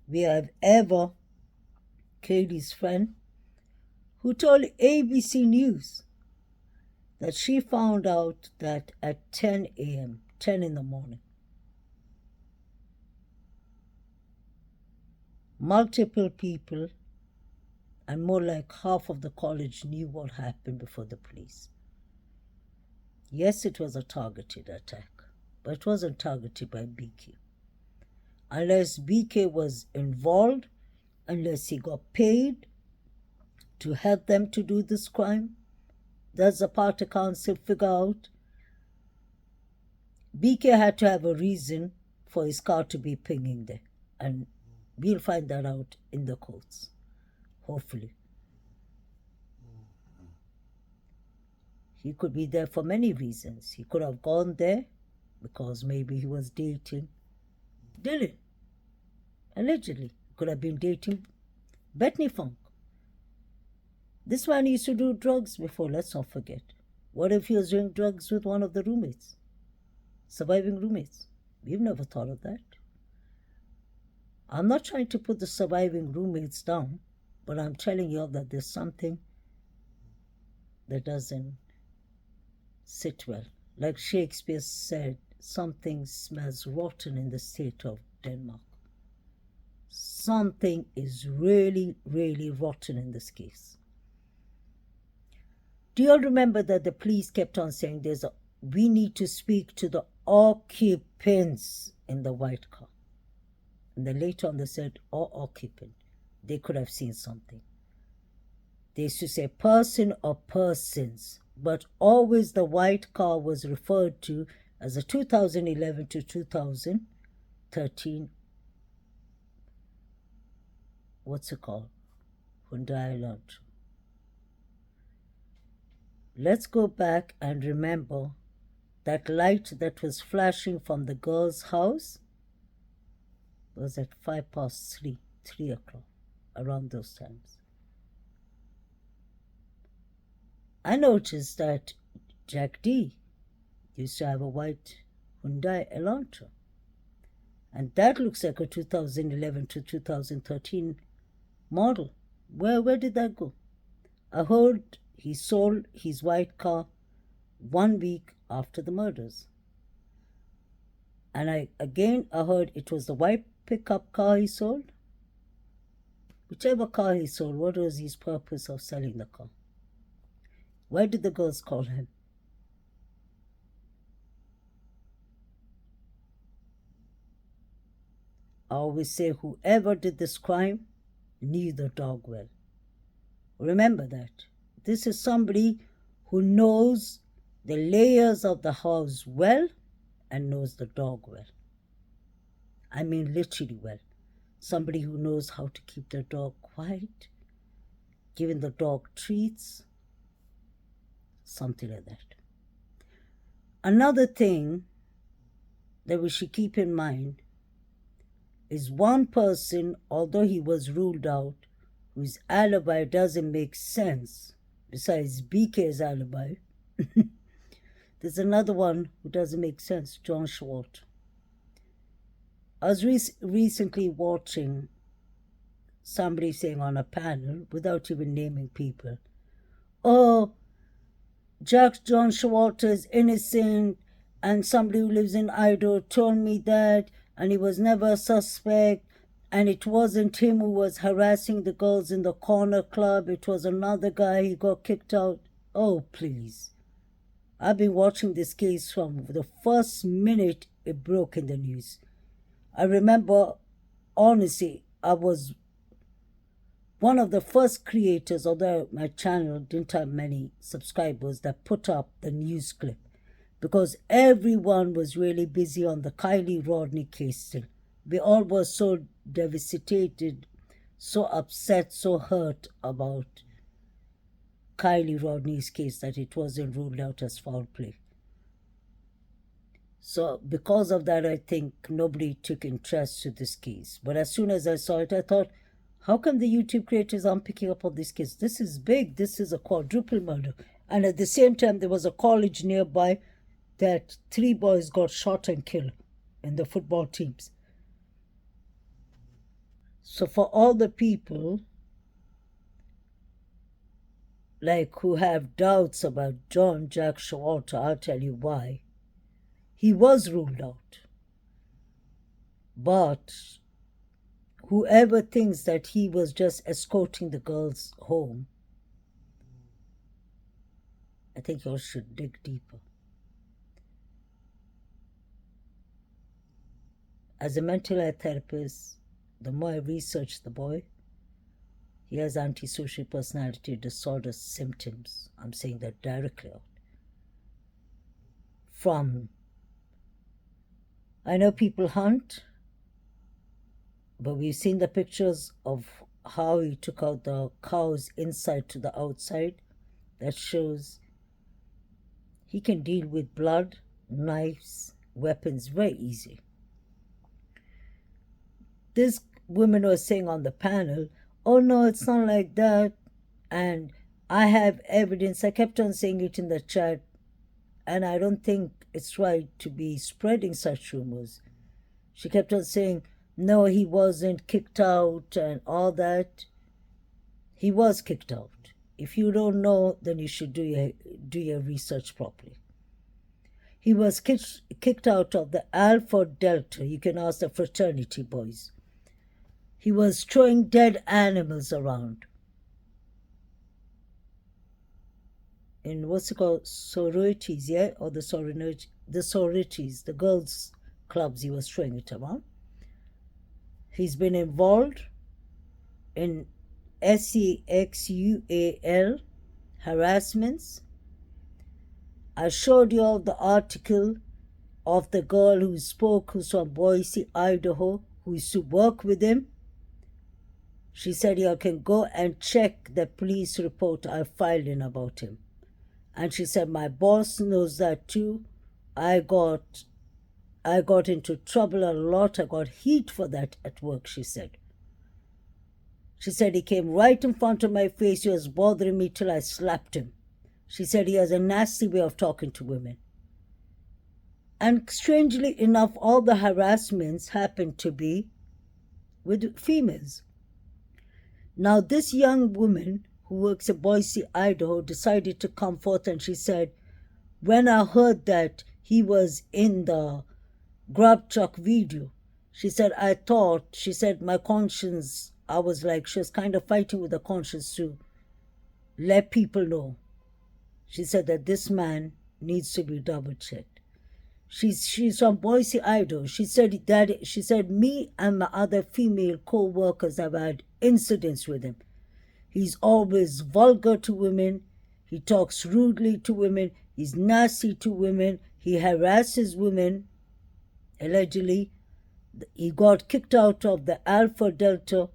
We have Eva, Katie's friend, who told ABC News that she found out that at 10 a.m., 10 in the morning, multiple people and more like half of the college knew what happened before the police. Yes, it was a targeted attack, but it wasn't targeted by BK. Unless BK was involved, unless he got paid to help them to do this crime, that's the part the council figure out. BK had to have a reason for his car to be pinging there, and we'll find that out in the courts, hopefully. He could be there for many reasons. He could have gone there because maybe he was dating Dylan. Allegedly, he could have been dating Bethany Funk. This man used to do drugs before, let's not forget. What if he was doing drugs with one of the roommates? Surviving roommates. We've never thought of that. I'm not trying to put the surviving roommates down, but I'm telling you that there's something that doesn't sit well. Like Shakespeare said, something smells rotten in the state of Denmark. Something is really, really rotten in this case. Do you all remember that the police kept on saying we need to speak to the occupants in the white car? And then later on they said, occupant. They could have seen something. They used to say person or persons, but always the white car was referred to as a 2011 to 2013, what's it called? Hyundai Elantra. Let's go back and remember that light that was flashing from the girl's house was at 3 o'clock, around those times. I noticed that Jack D used to have a white Hyundai Elantra. And that looks like a 2011 to 2013 model. Where did that go? I heard he sold his white car 1 week after the murders. And I heard it was the white pickup car he sold. Whichever car he sold, what was his purpose of selling the car? Why did the girls call him? I always say whoever did this crime knew the dog well. Remember that. This is somebody who knows the layers of the house well and knows the dog well. I mean literally well. Somebody who knows how to keep the dog quiet, giving the dog treats, something like that. Another thing that we should keep in mind is one person, although he was ruled out, whose alibi doesn't make sense, besides BK's alibi, there's another one who doesn't make sense, John Schwartz. I was recently watching somebody saying on a panel, without even naming people, oh, John Schwartz is innocent, and somebody who lives in Idaho told me that, and he was never a suspect, and it wasn't him who was harassing the girls in the corner club, it was another guy, he got kicked out. Oh, please. I've been watching this case from the first minute it broke in the news. I remember, honestly, I was one of the first creators, although my channel didn't have many subscribers, that put up the news clip, because everyone was really busy on the Kylie Rodney case still. We all were so devastated, so upset, so hurt about Kylie Rodney's case that it wasn't ruled out as foul play. So because of that, I think nobody took interest to this case. But as soon as I saw it, I thought, how come the YouTube creators aren't picking up on this case? This is big. This is a quadruple murder. And at the same time, there was a college nearby that 3 boys got shot and killed in the football teams. So for all the people like who have doubts about Jack Showalter, I'll tell you why. He was ruled out. But whoever thinks that he was just escorting the girls home, I think you all should dig deeper. As a mental health therapist, the more I research the boy, he has antisocial personality disorder symptoms. I'm saying that directly out. I know people hunt, but we've seen the pictures of how he took out the cows inside to the outside. That shows he can deal with blood, knives, weapons very easy. This woman was saying on the panel, oh no, it's not like that, and I have evidence. I kept on saying it in the chat, and I don't think it's right to be spreading such rumors. She kept on saying, no, he wasn't kicked out and all that. He was kicked out. If you don't know, then you should do your research properly. He was kicked out of the Alpha Delta. You can ask the fraternity boys. He was throwing dead animals around. In what's it called, sororities, yeah? Or the sororities, the girls' clubs, he was throwing it around. He's been involved in sexual harassments. I showed you all the article of the girl who spoke, who's from Boise, Idaho, who used to work with him. She said you can go and check the police report I filed in about him. And she said, my boss knows that too. I got into trouble a lot. I got heat for that at work, she said. She said he came right in front of my face. He was bothering me till I slapped him. She said he has a nasty way of talking to women. And strangely enough, all the harassments happened to be with females. Now, this young woman who works in Boise, Idaho, decided to come forth, and she said, when I heard that he was in the Grub Truck video, she said, my conscience, I was like, she was kind of fighting with the conscience to let people know. She said that this man needs to be double-checked. She's from Boise, Idaho. She said me and my other female co-workers have had incidents with him. He's always vulgar to women. He talks rudely to women. He's nasty to women. He harasses women. Allegedly, he got kicked out of the Alpha Delta.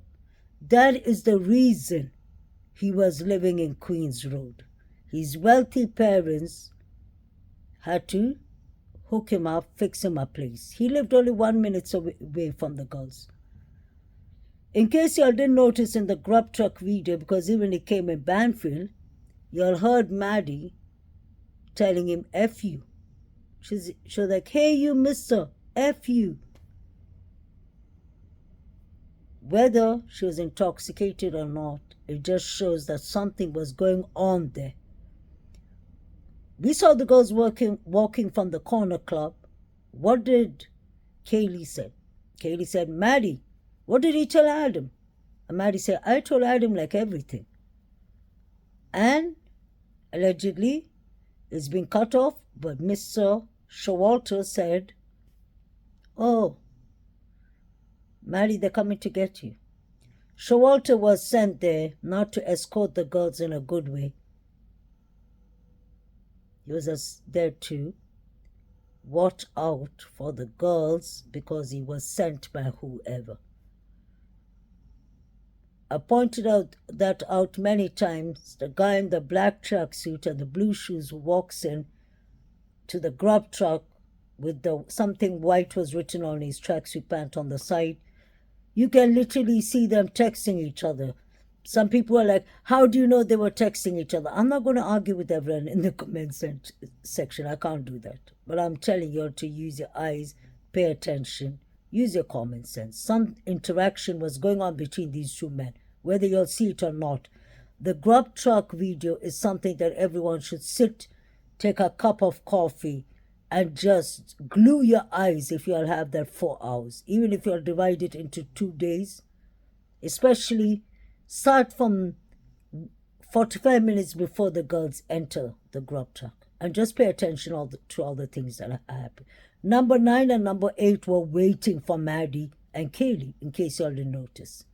That is the reason he was living in Queens Road. His wealthy parents had to hook him up, fix him a place. He lived only 1 minute away from the girls. In case y'all didn't notice in the Grub Truck video, because even it came in Banfield, y'all heard Maddie telling him, F you. She was like, hey you mister, F you. Whether she was intoxicated or not, it just shows that something was going on there. We saw the girls walking from the corner club. What did Kaylee say? Kaylee said, Maddie, what did he tell Adam? And Maddie said, I told Adam like everything. And allegedly, it's been cut off, but Mr. Showalter said, oh, Maddie, they're coming to get you. Showalter was sent there not to escort the girls in a good way. He was there to watch out for the girls because he was sent by whoever. I pointed that out many times. The guy in the black tracksuit and the blue shoes who walks in to the Grub Truck with something white was written on his tracksuit pant on the side. You can literally see them texting each other. Some people are like, how do you know they were texting each other? I'm not going to argue with everyone in the comments section. I can't do that. But I'm telling you to use your eyes, pay attention, use your common sense. Some interaction was going on between these two men, whether you'll see it or not. The Grub Truck video is something that everyone should sit, take a cup of coffee, and just glue your eyes if you'll have that 4 hours. Even if you'll divide it into 2 days, especially start from 45 minutes before the girls enter the Grub Truck. And just pay attention to all the things that happen. Number 9 and number 8 were waiting for Maddie and Kaylee, in case you all didn't notice.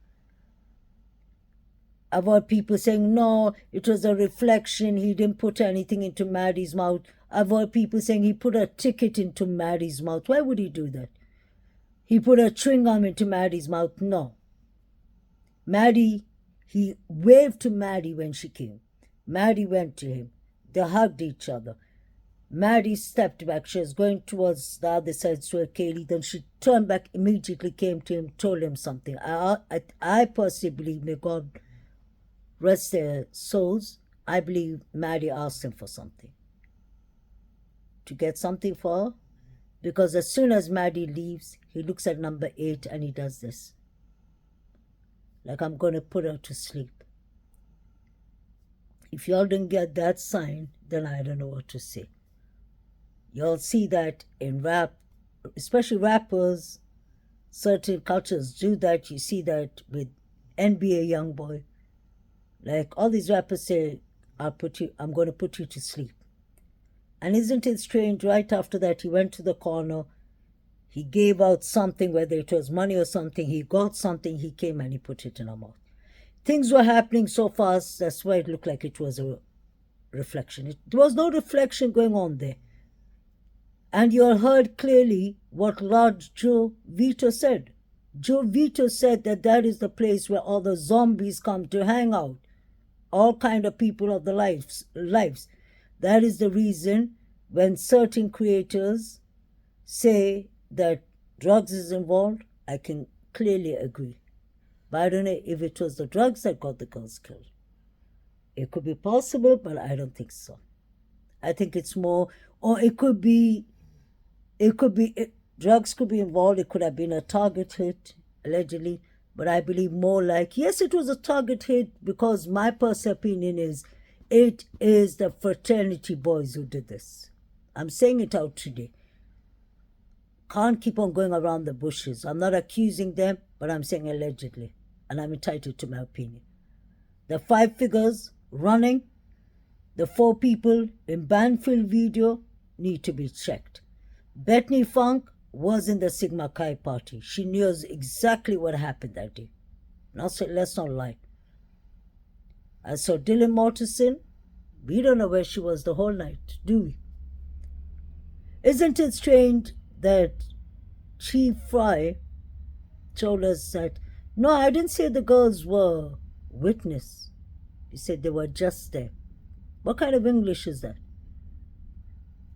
I've heard people saying, no, it was a reflection. He didn't put anything into Maddie's mouth. I've heard people saying he put a ticket into Maddie's mouth. Why would he do that? He put a chewing gum into Maddie's mouth. No. Maddie, he waved to Maddie when she came. Maddie went to him. They hugged each other. Maddie stepped back. She was going towards the other side to Kaylee. Then she turned back, immediately came to him, told him something. I personally believe, may God rest their souls, I believe Maddie asked him for something. To get something for her. Because as soon as Maddie leaves, he looks at number 8 and he does this. Like, I'm going to put her to sleep. If y'all didn't get that sign, then I don't know what to say. Y'all see that in rap, especially rappers, certain cultures do that. You see that with NBA Youngboy. Like, all these rappers say, I'm going to put you to sleep. And isn't it strange, right after that, he went to the corner, he gave out something, whether it was money or something, he got something, he came and he put it in her mouth. Things were happening so fast, that's why it looked like it was a reflection. There was no reflection going on there. And you heard clearly what Lord Joe Vito said. Joe Vito said that that is the place where all the zombies come to hang out. All kind of people of the lives. That is the reason when certain creators say that drugs is involved, I can clearly agree. But I don't know if it was the drugs that got the girls killed. It could be possible, but I don't think so. I think it's more, or it could be, drugs could be involved. It could have been a target hit, allegedly. But I believe more like, yes, it was a target hit, because my personal opinion is it is the fraternity boys who did this. I'm saying it out today. Can't keep on going around the bushes. I'm not accusing them, but I'm saying allegedly. And I'm entitled to my opinion. The 5 figures running, the 4 people in Banfield video need to be checked. Bethany Funk was in the Sigma Chi party. She knows exactly what happened that day. Let's not lie. As for Dylan Mortensen, we don't know where she was the whole night, do we? Isn't it strange that Chief Fry told us that, no, I didn't say the girls were witness. He said they were just there. What kind of English is that?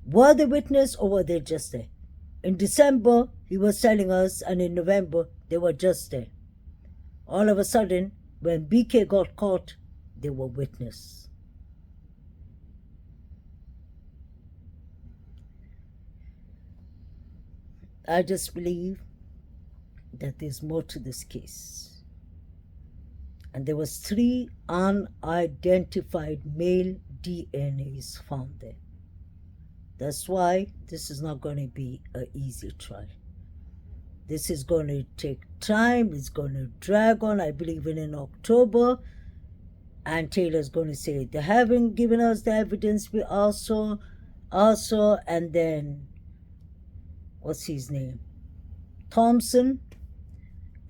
Were they witness or were they just there? In December, he was telling us, and in November, they were just there. All of a sudden, when BK got caught, they were witness. I just believe that there's more to this case. And there was 3 unidentified male DNAs found there. That's why this is not going to be an easy trial. This is going to take time. It's going to drag on. I believe in October. And Taylor's going to say, they haven't given us the evidence. We also, and then, what's his name? Thompson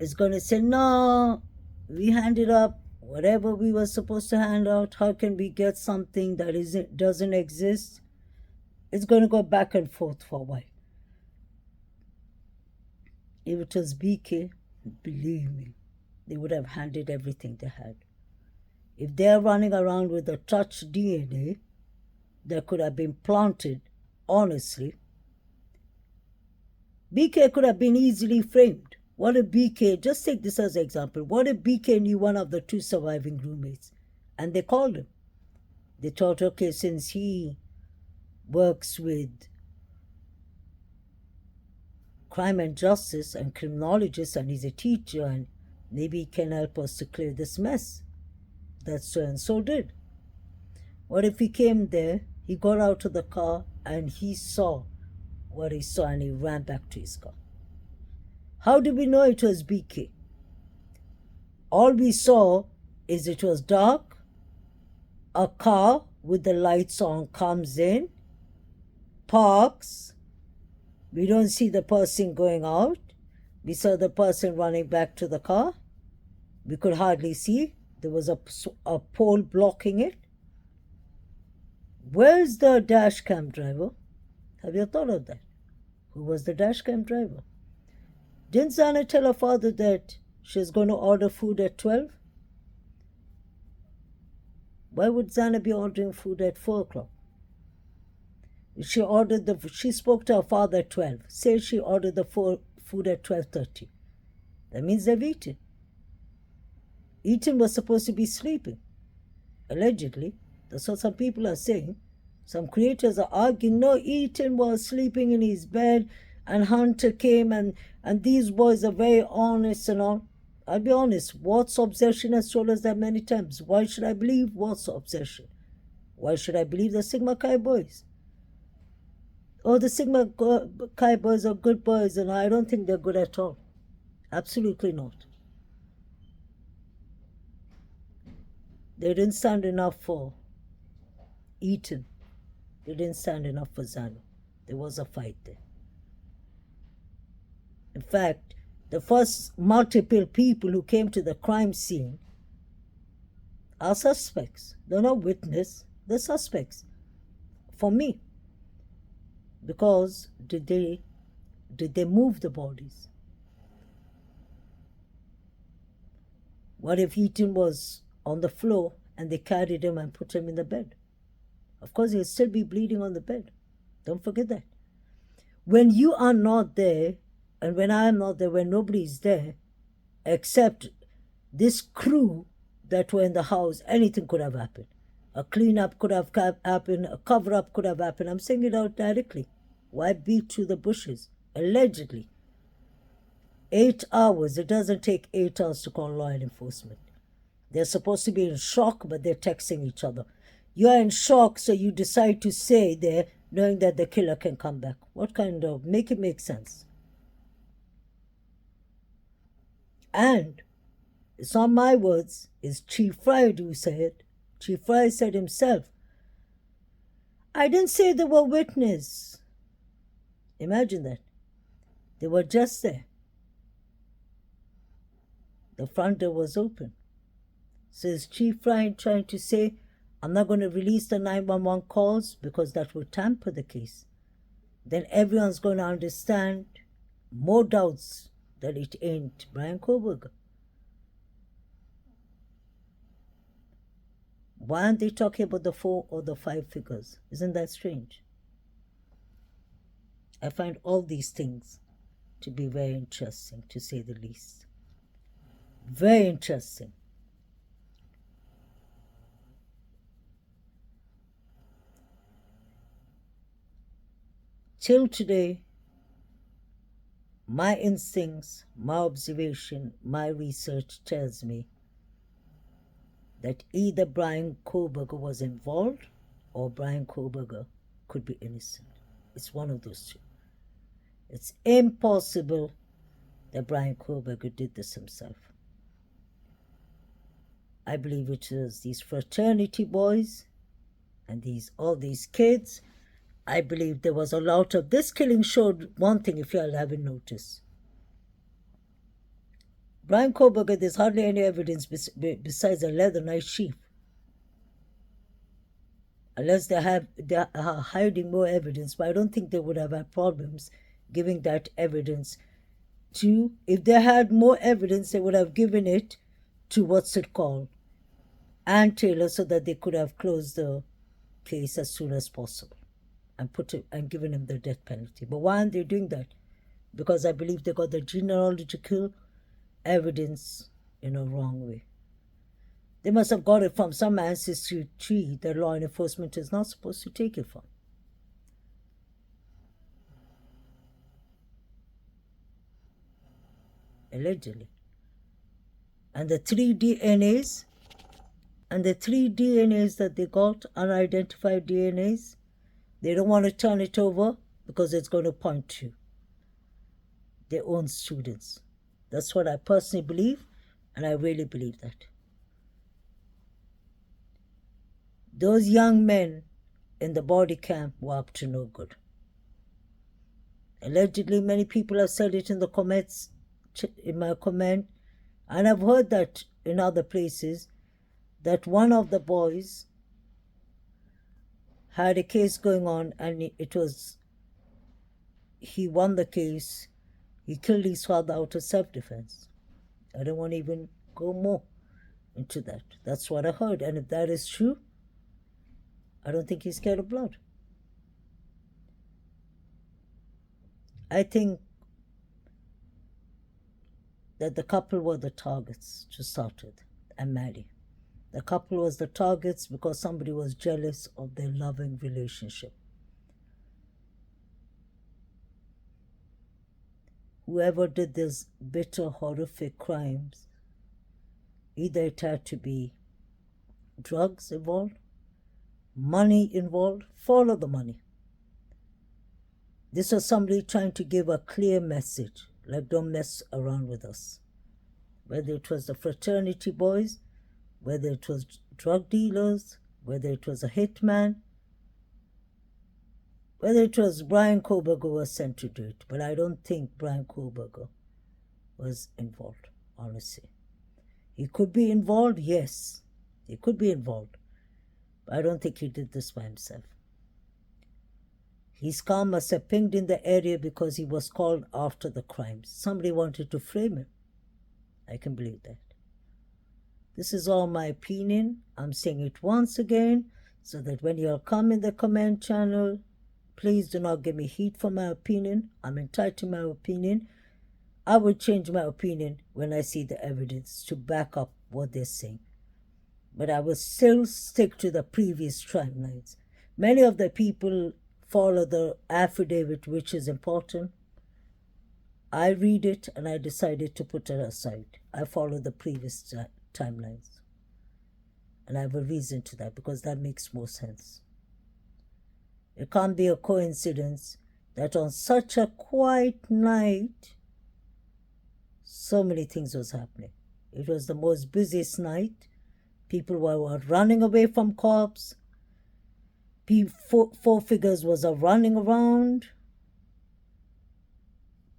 is going to say, no, we handed up whatever we were supposed to hand out. How can we get something that doesn't exist? It's going to go back and forth for a while. If it was BK, believe me, they would have handed everything they had. If they're running around with a touch DNA that could have been planted, honestly, BK could have been easily framed. What if BK, just take this as an example, what if BK knew one of the 2 surviving roommates and they called him? They thought, okay, since he works with crime and justice and criminologist and he's a teacher and maybe he can help us to clear this mess. That so-and-so did. What if he came there, he got out of the car and he saw what he saw and he ran back to his car? How do we know it was BK? All we saw is it was dark, a car with the lights on comes in, parks, we don't see the person going out, we saw the person running back to the car, we could hardly see, there was a pole blocking it. Where's the dash cam driver? Have you thought of that? Who was the dash cam driver? Didn't Zana tell her father that she's going to order food at 12? Why would Zana be ordering food at 4 o'clock? She spoke to her father at 12. Say she ordered the food at 12:30. That means they've eaten. Eaton was supposed to be sleeping. Allegedly. That's what some people are saying. Some creators are arguing, no, Eaton was sleeping in his bed and Hunter came and these boys are very honest and all. I'll be honest, Watt's obsession has told us that many times. Why should I believe Watt's obsession? Why should I believe the Sigma Chi boys? Oh, the Sigma Chi boys are good boys, and I don't think they're good at all. Absolutely not. They didn't stand enough for Eaton. They didn't stand enough for Zano. There was a fight there. In fact, the first multiple people who came to the crime scene are suspects. They're not witnesses. the suspects for me. Because did they move the bodies? What if Eaton was on the floor and they carried him and put him in the bed? Of course, he'll still be bleeding on the bed. Don't forget that. When you are not there, and when I am not there, when nobody's there, except this crew that were in the house, anything could have happened. A cleanup could have happened, a cover-up could have happened. I'm saying it out directly. Why beat to the bushes? Allegedly. 8 hours. It doesn't take 8 hours to call law enforcement. They're supposed to be in shock, but they're texting each other. You're in shock, so you decide to say there, knowing that the killer can come back. What kind of... Make it make sense. And it's not my words. It's Chief Fry who said it. Chief Fry said himself, I didn't say they were witness. Imagine that. They were just there. The front door was open. So is Chief Fry trying to say, I'm not going to release the 911 calls because that will tamper the case? Then everyone's going to understand more doubts that it ain't Brian Koberger. Why aren't they talking about the 4 or the 5 figures? Isn't that strange? I find all these things to be very interesting, to say the least. Very interesting. Till today, my instincts, my observation, my research tells me that either Brian Koberger was involved or Brian Koberger could be innocent. It's one of those two. It's impossible that Brian Koberger did this himself. I believe it was these fraternity boys and all these kids. I believe there was a lot of... This killing showed one thing, if you all haven't noticed. Brian Koberger, there's hardly any evidence besides a leather knife sheath. Unless they are hiding more evidence, but I don't think they would have had problems giving that evidence to... If they had more evidence, they would have given it to what's it called, Ann Taylor, so that they could have closed the case as soon as possible and given him the death penalty. But why aren't they doing that? Because I believe they got the genealogical evidence in a wrong way. They must have got it from some ancestry tree that law enforcement is not supposed to take it from. Allegedly. And the 3 DNAs that they got, unidentified DNAs, they don't want to turn it over because it's going to point to their own students. That's what I personally believe, and I really believe that. Those young men in the body camp were up to no good. Allegedly, many people have said it in the comments, in my comment, and I've heard that in other places, that one of the boys had a case going on, and he won the case. He killed his father out of self-defense. I don't want to even go more into that. That's what I heard. And if that is true, I don't think he's scared of blood. I think that the couple were the targets to start with, and Maddie. The couple was the targets because somebody was jealous of their loving relationship. Whoever did these bitter, horrific crimes, either it had to be drugs involved, money involved, follow the money. This was somebody trying to give a clear message, like don't mess around with us. Whether it was the fraternity boys, whether it was drug dealers, whether it was a hitman, whether it was Brian Koberger was sent to do it. But I don't think Brian Koberger was involved, honestly. He could be involved, yes. He could be involved. I don't think he did this by himself. His car must have pinged in the area because he was called after the crimes. Somebody wanted to frame him. I can believe that. This is all my opinion. I'm saying it once again so that when you all come in the comment channel, please do not give me heat for my opinion. I'm entitled to my opinion. I will change my opinion when I see the evidence to back up what they're saying. But I will still stick to the previous timelines. Many of the people follow the affidavit, which is important. I read it and I decided to put it aside. I follow the previous timelines. And I have a reason to that because that makes more sense. It can't be a coincidence that on such a quiet night, so many things was happening. It was the most busiest night. People were running away from cops. Four figures was running around,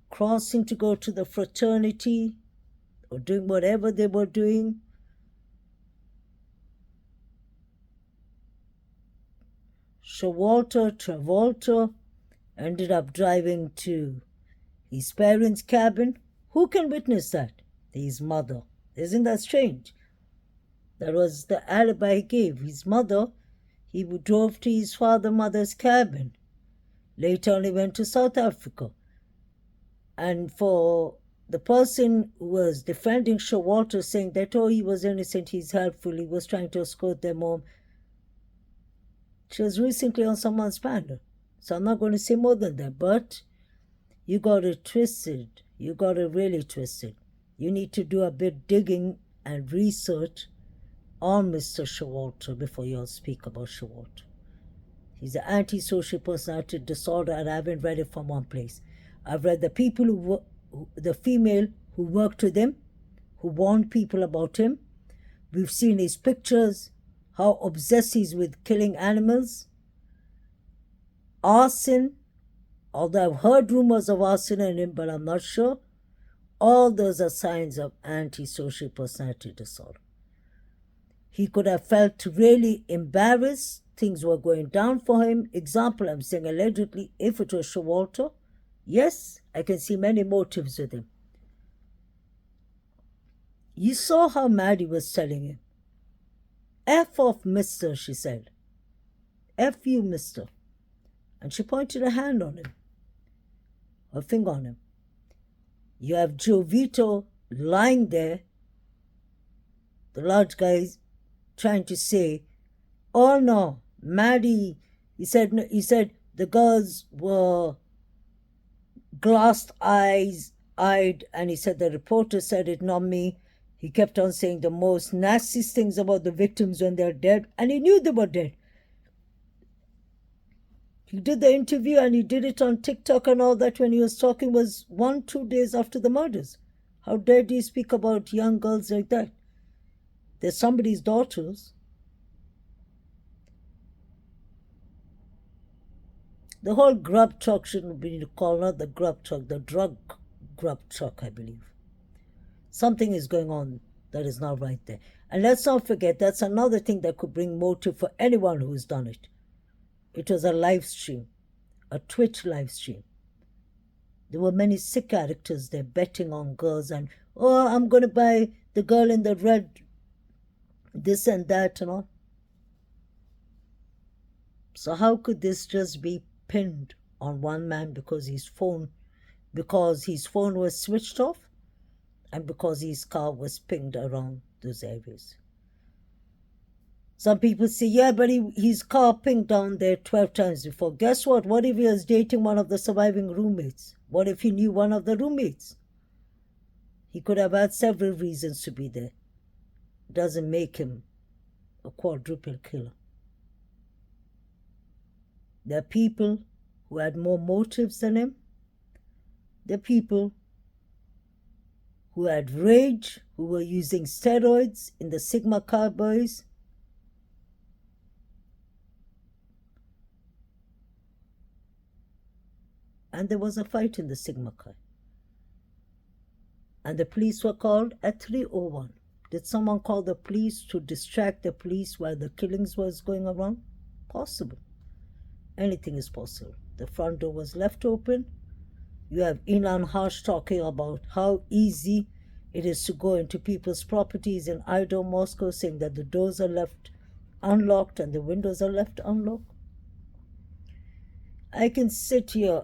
crossing to go to the fraternity or doing whatever they were doing. Showalter Travolta ended up driving to his parents' cabin. Who can witness that? His mother. Isn't that strange? That was the alibi he gave. His mother, he drove to his mother's cabin. Later on, he went to South Africa. And for the person who was defending Showalter, saying that, oh, he was innocent, he's helpful, he was trying to escort them home. She was recently on someone's panel. So I'm not going to say more than that. But you got it twisted. You got it really twisted. You need to do a bit digging and research on Mr. Showalter before you all speak about Showalter. He's an antisocial personality disorder, and I haven't read it from one place. I've read the people the female who worked with him, who warned people about him. We've seen his pictures, how obsessed he is with killing animals. Arson, although I've heard rumors of arson in him, but I'm not sure. All those are signs of antisocial personality disorder. He could have felt really embarrassed. Things were going down for him. Example, I'm saying allegedly, if it was Showalter, yes, I can see many motives with him. You saw how Maddie was telling him. F off, mister, she said. F you, mister. And she pointed a hand on him. Her finger on him. You have Joe Vito lying there. The large guy trying to say, oh no, Maddie, he said the girls were glassed-eyed, and he said the reporter said it, not me. He kept on saying the most nastiest things about the victims when they're dead, and he knew they were dead. He did the interview and he did it on TikTok and all that when he was talking was 1-2 days after the murders. How dare you speak about young girls like that? They're somebody's daughters. The whole Grub Truck shouldn't be called, not the Grub Truck, the drug Grub Truck, I believe. Something is going on that is not right there. And let's not forget, that's another thing that could bring motive for anyone who's done it. It was a live stream, a Twitch live stream. There were many sick characters there betting on girls and, oh, I'm going to buy the girl in the red, this and that and all. So how could this just be pinned on one man because his phone was switched off and because his car was pinged around those areas? Some people say, yeah, but his car pinged down there 12 times before. Guess what? What if he was dating one of the surviving roommates? What if he knew one of the roommates? He could have had several reasons to be there. It doesn't make him a quadruple killer. There are people who had more motives than him. There are people who had rage, who were using steroids in the Sigma Cowboys. And there was a fight in the Sigma Chi. And the police were called at 3:01. Did someone call the police to distract the police while the killings was going around? Possible. Anything is possible. The front door was left open. You have Elon Hush talking about how easy it is to go into people's properties in Idaho, Moscow, saying that the doors are left unlocked and the windows are left unlocked. I can sit here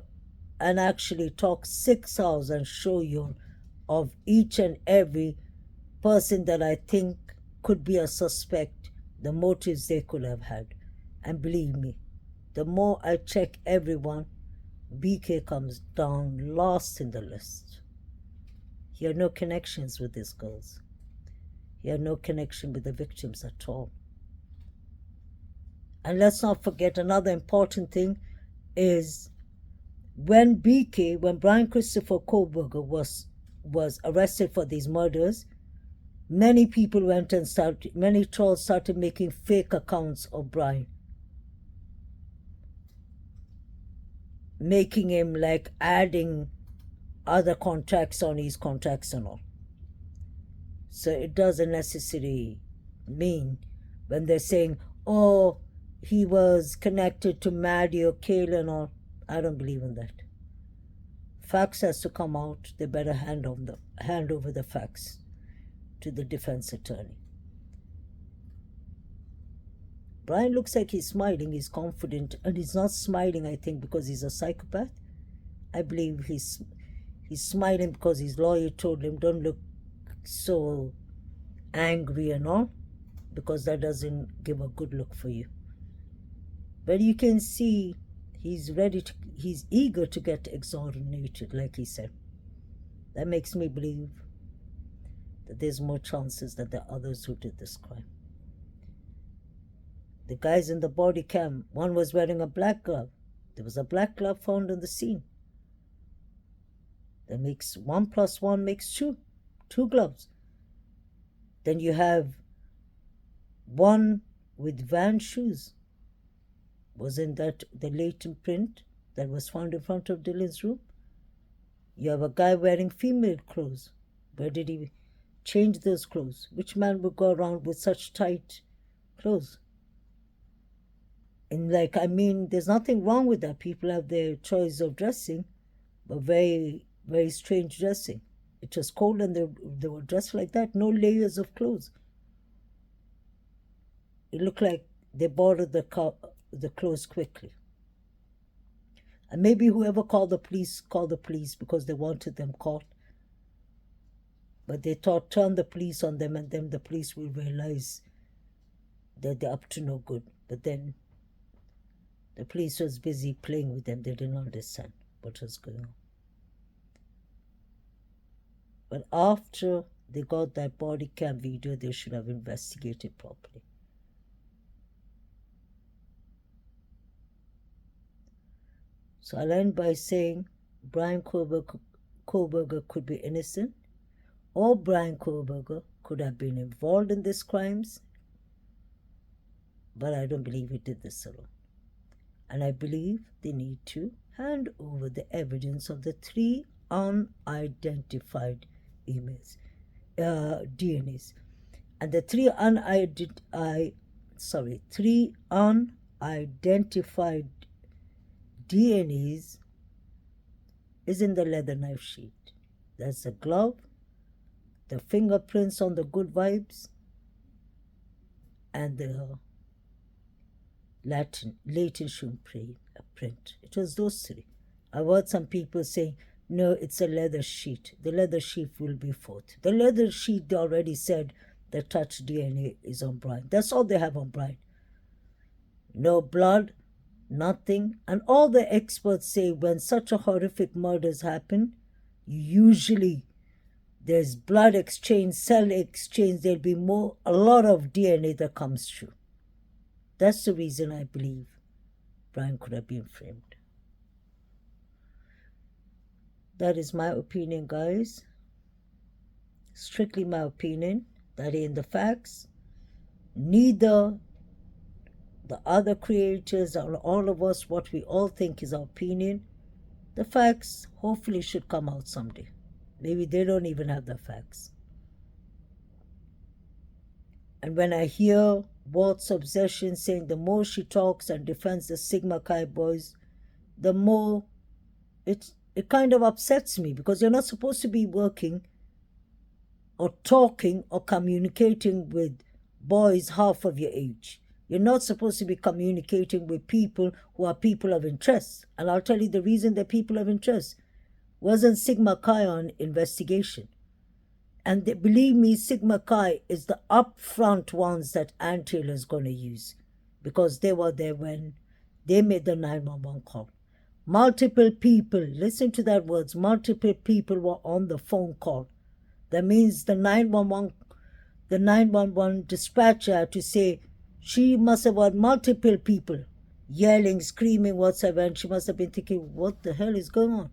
and actually talk 6 hours and show you of each and every person that I think could be a suspect, the motives they could have had. And believe me, the more I check everyone, BK comes down last in the list. He had no connections with these girls. He had no connection with the victims at all. And let's not forget another important thing is when Brian Christopher Kohlberger was arrested for these murders, many people many trolls started making fake accounts of Brian, making him like adding other contacts on his contacts and all. So it doesn't necessarily mean when they're saying, oh, he was connected to Maddie or Kayla and all. I don't believe in that. Facts has to come out. They better hand over the facts to the defense attorney. Brian looks like he's smiling, he's confident, and he's not smiling, I think, because he's a psychopath. I believe he's smiling because his lawyer told him, don't look so angry and all, because that doesn't give a good look for you. But you can see he's eager to get exonerated, like he said. That makes me believe that there's more chances that there are others who did this crime. The guys in the body cam, one was wearing a black glove. There was a black glove found on the scene. That makes 1 + 1 makes 2. 2 gloves. Then you have one with Van shoes. Wasn't that the latent print that was found in front of Dylan's room? You have a guy wearing female clothes. Where did he change those clothes? Which man would go around with such tight clothes? And there's nothing wrong with that. People have their choice of dressing, but very, very strange dressing. It was cold and they were dressed like that, no layers of clothes. It looked like they borrowed the clothes quickly. And maybe whoever called the police because they wanted them caught. But they thought, turn the police on them and then the police will realize that they're up to no good. But then the police was busy playing with them. They didn't understand what was going on. But after they got that body cam video, they should have investigated properly. So I'll end by saying Brian Kohlberger could be innocent, or Brian Kohlberger could have been involved in these crimes, but I don't believe he did this alone. And I believe they need to hand over the evidence of the 3 unidentified DNAs. And the 3 unidentified DNAs is in the leather knife sheet. That's the glove, the fingerprints on the good vibes, and the latent shoe print. It was those 3. I've heard some people saying, no, it's a leather sheet. The leather sheet will be 4th. The leather sheet already said the touch DNA is on Brian. That's all they have on Brian. No blood, nothing. And all the experts say when such a horrific murders happen, usually there's blood exchange, cell exchange, there'll be a lot of DNA that comes through. That's the reason I believe Brian could have been framed. That is my opinion, guys. Strictly my opinion. That in the facts, neither the other creators or all of us, what we all think is our opinion, the facts hopefully should come out someday. Maybe they don't even have the facts. And when I hear Walt's obsession saying the more she talks and defends the Sigma Chi boys, the more it kind of upsets me, because you're not supposed to be working or talking or communicating with boys half of your age. You're not supposed to be communicating with people who are people of interest. And I'll tell you the reason they're people of interest. Wasn't Sigma Chi on investigation? And believe me, Sigma Chi is the upfront ones that Ann Taylor is going to use, because they were there when they made the 911 call. Multiple people, listen to that words, multiple people were on the phone call. That means the 911 dispatcher had to say she must have had multiple people yelling, screaming, whatsoever, and she must have been thinking, what the hell is going on?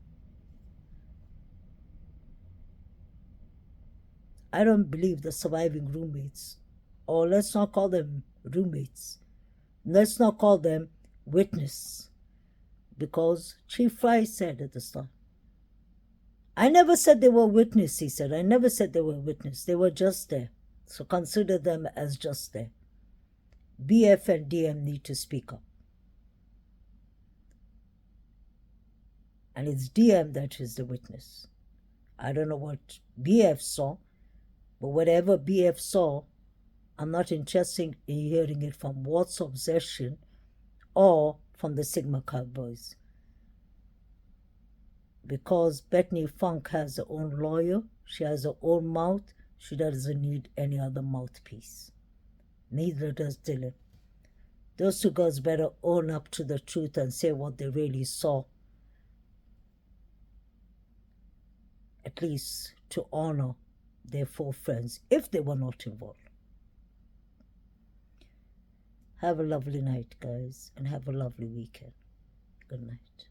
I don't believe the surviving roommates, or let's not call them roommates, let's not call them witness, because Chief Fry said at the start, I never said they were witness, he said. I never said they were witness. They were just there. So consider them as just there. BF and DM need to speak up. And it's DM that is the witness. I don't know what BF saw, but whatever BF saw, I'm not interested in hearing it from Walt's obsession or from the Sigma Chi boys. Because Bethany Funk has her own lawyer, she has her own mouth, she doesn't need any other mouthpiece. Neither does Dylan. Those two girls better own up to the truth and say what they really saw, at least to honor their four friends, if they were not involved. Have a lovely night, guys, and have a lovely weekend. Good night.